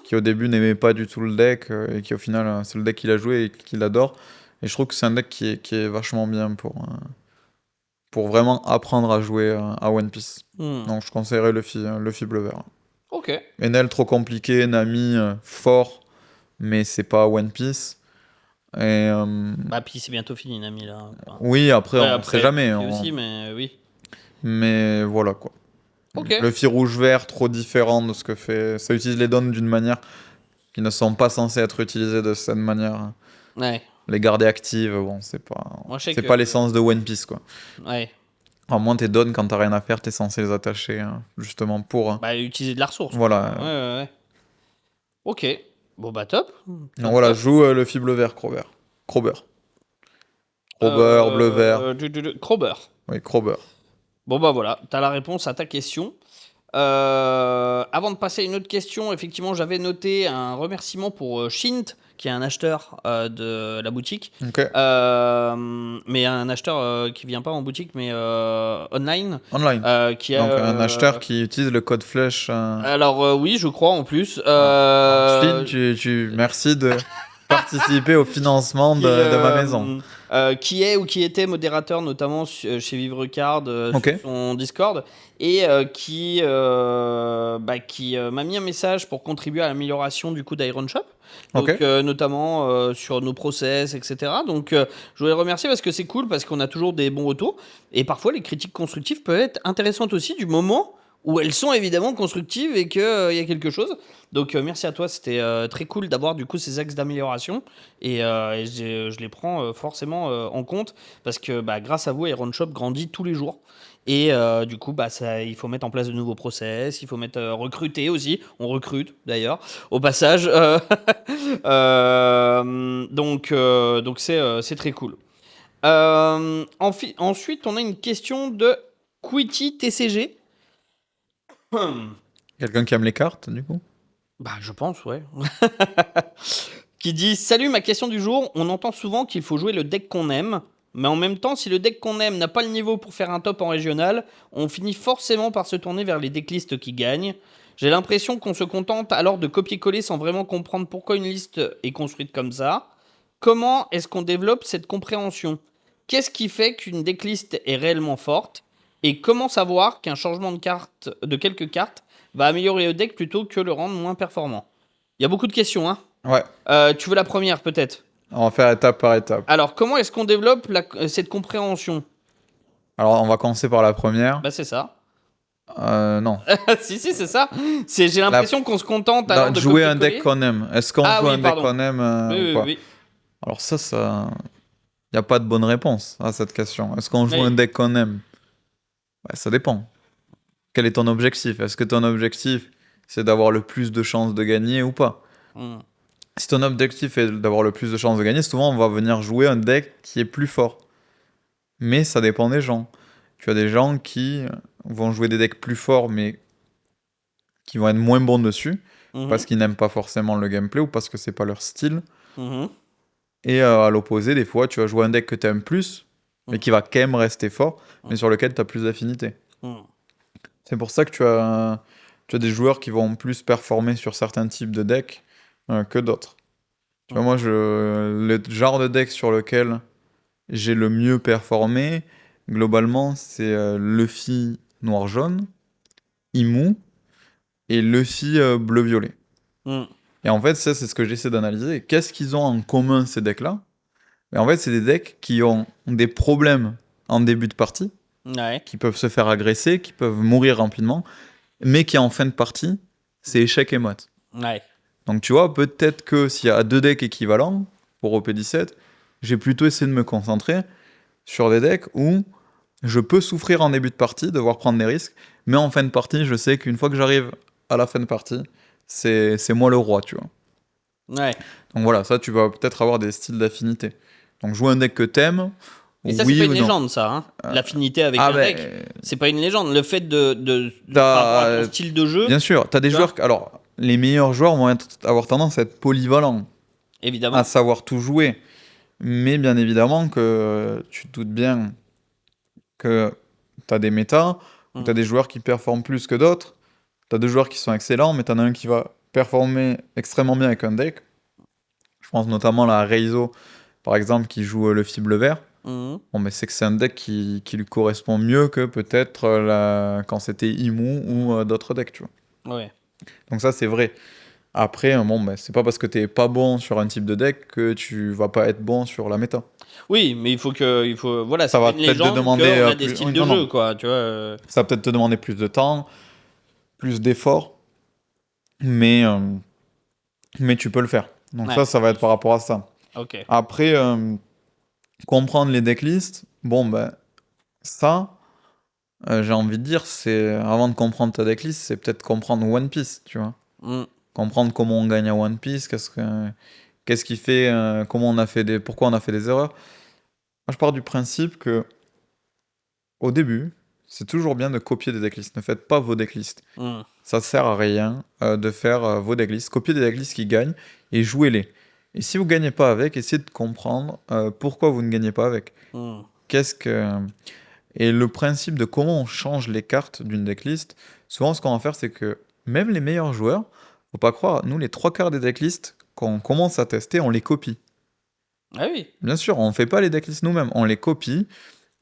qui au début n'aimait pas du tout le deck, et qui au final, c'est le deck qu'il a joué et qu'il adore. Et je trouve que c'est un deck qui est vachement bien pour vraiment apprendre à jouer à One Piece. Donc je conseillerais Luffy bleu vert. Ok. Enel trop compliqué, Nami fort, mais c'est pas One Piece. Et, Bah puis c'est bientôt fini Nami là. Enfin, oui, après on sait jamais. Aussi, mais oui. Mais voilà quoi. Ok. Luffy rouge-vert, trop différent de ce que fait. Ça utilise les dons d'une manière qui ne sont pas censées être utilisées de cette manière. Ouais. Les garder actives, bon, c'est pas l'essence de One Piece quoi. Ouais. À moins tes dons, quand t'as rien à faire, t'es censé les attacher justement pour. Bah utiliser de la ressource. Voilà. Ouais. Ok. Bon bah top. Donc voilà, joue le fibre bleu vert, Crober. Crober, bleu vert. Crober. Oui, Crober. Bon bah voilà, t'as la réponse à ta question. Avant de passer à une autre question, effectivement, j'avais noté un remerciement pour Shint, qui est un acheteur de la boutique. Ok. Mais un acheteur qui vient pas en boutique, mais online. Online. Donc un acheteur qui utilise le code flèche. Alors oui, je crois en plus. Shint, merci de participer au financement de ma maison. Qui est ou qui était modérateur notamment chez Vivrecard Ok. sur son Discord et qui m'a mis un message pour contribuer à l'amélioration du coup d'Iron Shop. Donc, Ok. notamment sur nos process, etc. Donc je voulais le remercier parce que c'est cool, parce qu'on a toujours des bons retours et parfois les critiques constructives peuvent être intéressantes aussi du moment où elles sont évidemment constructives et qu'il y a quelque chose. Donc merci à toi, c'était très cool d'avoir du coup ces axes d'amélioration et je les prends forcément en compte parce que grâce à vous, Iron Shop grandit tous les jours. Et du coup, il faut mettre en place de nouveaux process, il faut recruter aussi. On recrute d'ailleurs, au passage. Donc c'est très cool. Ensuite, on a une question de Quitty TCG. Quelqu'un qui aime les cartes, du coup? Je pense, ouais. Qui dit: Salut, ma question du jour. On entend souvent qu'il faut jouer le deck qu'on aime, mais en même temps, si le deck qu'on aime n'a pas le niveau pour faire un top en régional, on finit forcément par se tourner vers les decklists qui gagnent. J'ai l'impression qu'on se contente alors de copier-coller sans vraiment comprendre pourquoi une liste est construite comme ça. Comment est-ce qu'on développe cette compréhension? Qu'est-ce qui fait qu'une decklist est réellement forte? Et comment savoir qu'un changement de quelques cartes va améliorer le deck plutôt que le rendre moins performant? Il y a beaucoup de questions, hein. Ouais. Tu veux la première, peut-être? On va faire étape par étape. Alors, comment est-ce qu'on développe cette compréhension? Alors, on va commencer par la première. C'est ça. Non. si, c'est ça. J'ai l'impression qu'on se contente alors de jouer un deck qu'on aime. Est-ce qu'on joue un deck qu'on aime oui, ou pas? Oui. Alors ça... Il n'y a pas de bonne réponse à cette question. Est-ce qu'on joue un deck qu'on aime? Ça dépend. Quel est ton objectif? Est-ce que ton objectif, c'est d'avoir le plus de chances de gagner ou pas? Si ton objectif est d'avoir le plus de chances de gagner, souvent on va venir jouer un deck qui est plus fort. Mais ça dépend des gens. Tu as des gens qui vont jouer des decks plus forts, mais qui vont être moins bons dessus, parce qu'ils n'aiment pas forcément le gameplay ou parce que c'est pas leur style. Et à l'opposé, des fois, tu vas jouer un deck que tu aimes plus, mais qui va quand même rester fort, mais sur lequel tu as plus d'affinité. C'est pour ça que tu as des joueurs qui vont plus performer sur certains types de decks que d'autres. Tu vois, moi, le genre de deck sur lequel j'ai le mieux performé, globalement, c'est Luffy noir-jaune, Imu et Luffy bleu-violet. Et en fait, ça, c'est ce que j'essaie d'analyser. Qu'est-ce qu'ils ont en commun, ces decks-là? Et en fait, c'est des decks qui ont des problèmes en début de partie, Ouais. qui peuvent se faire agresser, qui peuvent mourir rapidement, mais qui en fin de partie, c'est échec et mat. Ouais. Donc tu vois, peut-être que s'il y a 2 decks équivalents pour OP17, j'ai plutôt essayé de me concentrer sur des decks où je peux souffrir en début de partie, devoir prendre des risques, mais en fin de partie, je sais qu'une fois que j'arrive à la fin de partie, c'est moi le roi, tu vois. Ouais. Donc voilà, ça, tu vas peut-être avoir des styles d'affinité. Donc jouer un deck que t'aimes, Et ça, oui c'est pas une ou non. légende, ça. Hein. L'affinité avec Ah un ben, deck, c'est pas une légende. Le fait par rapport à ton style de jeu, bien sûr, t'as des tu joueurs... Alors, les meilleurs joueurs vont avoir tendance à être polyvalents, évidemment. à savoir tout jouer. Mais bien évidemment que tu te doutes bien que t'as des métas, où t'as des joueurs qui performent plus que d'autres. T'as 2 joueurs qui sont excellents, mais t'en as un qui va performer extrêmement bien avec un deck. Je pense notamment à Reizo, par exemple, qui joue le Fible Vert. Mhm. Bon, mais c'est que c'est un deck qui lui correspond mieux que peut-être quand c'était Imu ou d'autres decks, tu vois. Ouais. Donc ça, c'est vrai. Après, bon, bah, c'est pas parce que t'es pas bon sur un type de deck que tu vas pas être bon sur la méta. Oui, mais il faut voilà, Ça c'est pas va une peut-être te légende demander qu'on a des plus... styles oui, de non, jeu, non. quoi, tu vois. Ça va peut-être te demander plus de temps, plus d'efforts, mais, euh, mais tu peux le faire. Donc Ouais. ça va être par rapport à ça. Ok. Après, comprendre les decklists, bon, ben, ça, j'ai envie de dire, c'est avant de comprendre ta decklist, c'est peut-être comprendre One Piece, tu vois. Mm. Comprendre comment on gagne à One Piece, qu'est-ce qui fait, comment on a fait pourquoi on a fait des erreurs. Moi, je pars du principe que au début, c'est toujours bien de copier des decklists. Ne faites pas vos decklists. Mm. Ça sert à rien de faire vos decklists. Copiez des decklists qui gagnent et jouez-les. Et si vous gagnez pas avec, essayez de comprendre pourquoi vous ne gagnez pas avec. Mm. Qu'est-ce que... Et le principe de comment on change les cartes d'une decklist, souvent ce qu'on va faire, c'est que même les meilleurs joueurs, faut pas croire, nous les 3 quarts des decklists, quand on commence à tester, on les copie. Ah oui. Bien sûr, on fait pas les decklists nous-mêmes, on les copie.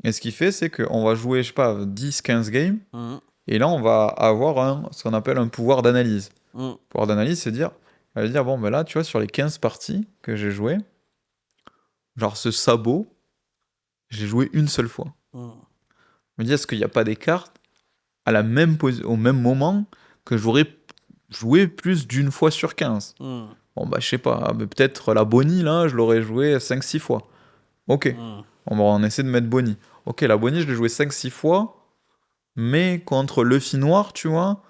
Et ce qui fait, c'est qu'on va jouer, je sais pas, 10-15 games, Mm. et là on va avoir ce qu'on appelle un pouvoir d'analyse. Mm. Pouvoir d'analyse, c'est dire, elle va dire, bon, ben là, tu vois, sur les 15 parties que j'ai jouées, genre ce sabot, j'ai joué une seule fois. Mm. Je me dis, est-ce qu'il n'y a pas des cartes à la même au même moment que j'aurais joué plus d'une fois sur 15? Mm. Bon, bah, je sais pas, mais peut-être la Bonnie, là, je l'aurais joué 5-6 fois. Ok, Mm. on essaie de mettre Bonnie. Ok, la Bonnie, je l'ai joué 5-6 fois, mais contre Luffy noir, tu vois,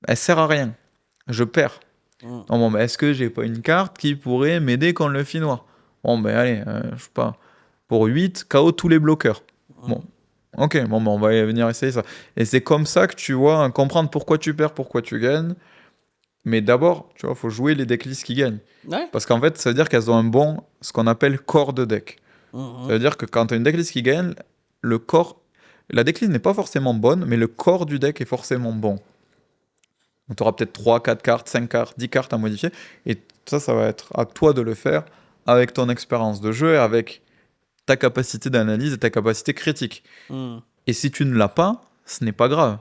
elle sert à rien. Je perds. Mm. Non, bon, bah, est-ce que j'ai pas une carte qui pourrait m'aider contre Luffy noir? Bon, ben allez, je sais pas. Pour 8, KO tous les bloqueurs. Bon, ok, bon, bah, on va venir essayer ça. Et c'est comme ça que tu vois, comprendre pourquoi tu perds, pourquoi tu gagnes. Mais d'abord, tu vois, faut jouer les decklists qui gagnent. Ouais. Parce qu'en fait, ça veut dire qu'elles ont un bon, ce qu'on appelle corps de deck. Mm. Ça veut dire que quand tu as une decklist qui gagne, le corps, la decklist n'est pas forcément bonne, mais le corps du deck est forcément bon. Donc tu auras peut-être 3, 4 cartes, 5 cartes, 10 cartes à modifier. Et ça va être à toi de le faire avec ton expérience de jeu et avec ta capacité d'analyse et ta capacité critique. Mm. Et si tu ne l'as pas, ce n'est pas grave.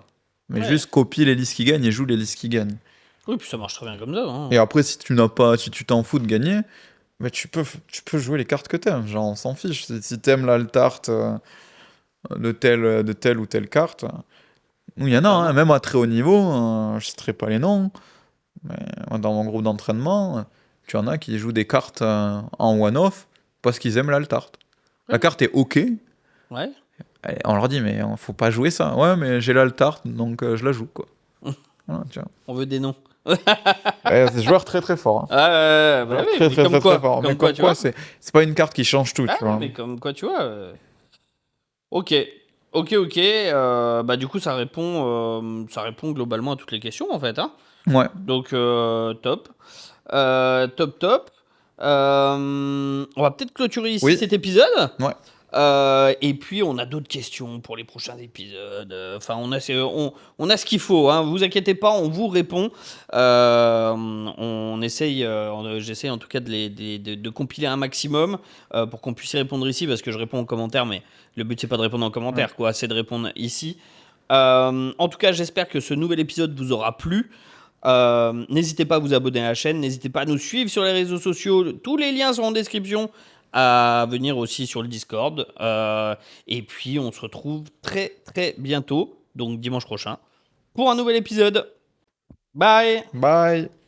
Mais Ouais. juste copie les listes qui gagnent et joue les listes qui gagnent. Oui, puis ça marche très bien comme ça. Hein. Et après, si tu n'as pas, si tu t'en fous de gagner, bah, tu peux jouer les cartes que t'aimes. Genre, on s'en fiche. Si t'aimes l'altart de telle ou telle carte, il y en a, hein, même à très haut niveau, je ne citerai pas les noms, mais dans mon groupe d'entraînement, tu en as qui jouent des cartes en one-off parce qu'ils aiment l'altart. La carte est ok. Ouais. Et on leur dit, mais faut pas jouer ça. Ouais, mais j'ai l'altart, donc je la joue, quoi. Voilà, tu vois. On veut des noms. Ouais, c'est joueur très très fort. Hein. Ah, bah oui, Très mais très comme très quoi, très fort. comme Mais quoi, comme tu quoi, vois. c'est pas une carte qui change tout, Ah, tu vois. mais comme quoi, tu vois. Ok. Bah du coup, ça répond globalement à toutes les questions, en fait. Hein. Ouais. Donc, top. Top. On va peut-être clôturer ici Oui. cet épisode. Ouais. Et puis, on a d'autres questions pour les prochains épisodes. Enfin, on a ce qu'il faut. Hein. Vous inquiétez pas, on vous répond. On essaye, j'essaie en tout cas de compiler un maximum pour qu'on puisse y répondre ici, parce que je réponds en commentaire, mais le but c'est pas de répondre en commentaire, quoi, c'est de répondre ici. En tout cas, j'espère que ce nouvel épisode vous aura plu. N'hésitez pas à vous abonner à la chaîne, n'hésitez pas à nous suivre sur les réseaux sociaux. Tous les liens sont en description. À venir aussi sur le Discord. Et puis, on se retrouve très, très bientôt, donc dimanche prochain, pour un nouvel épisode. Bye! Bye!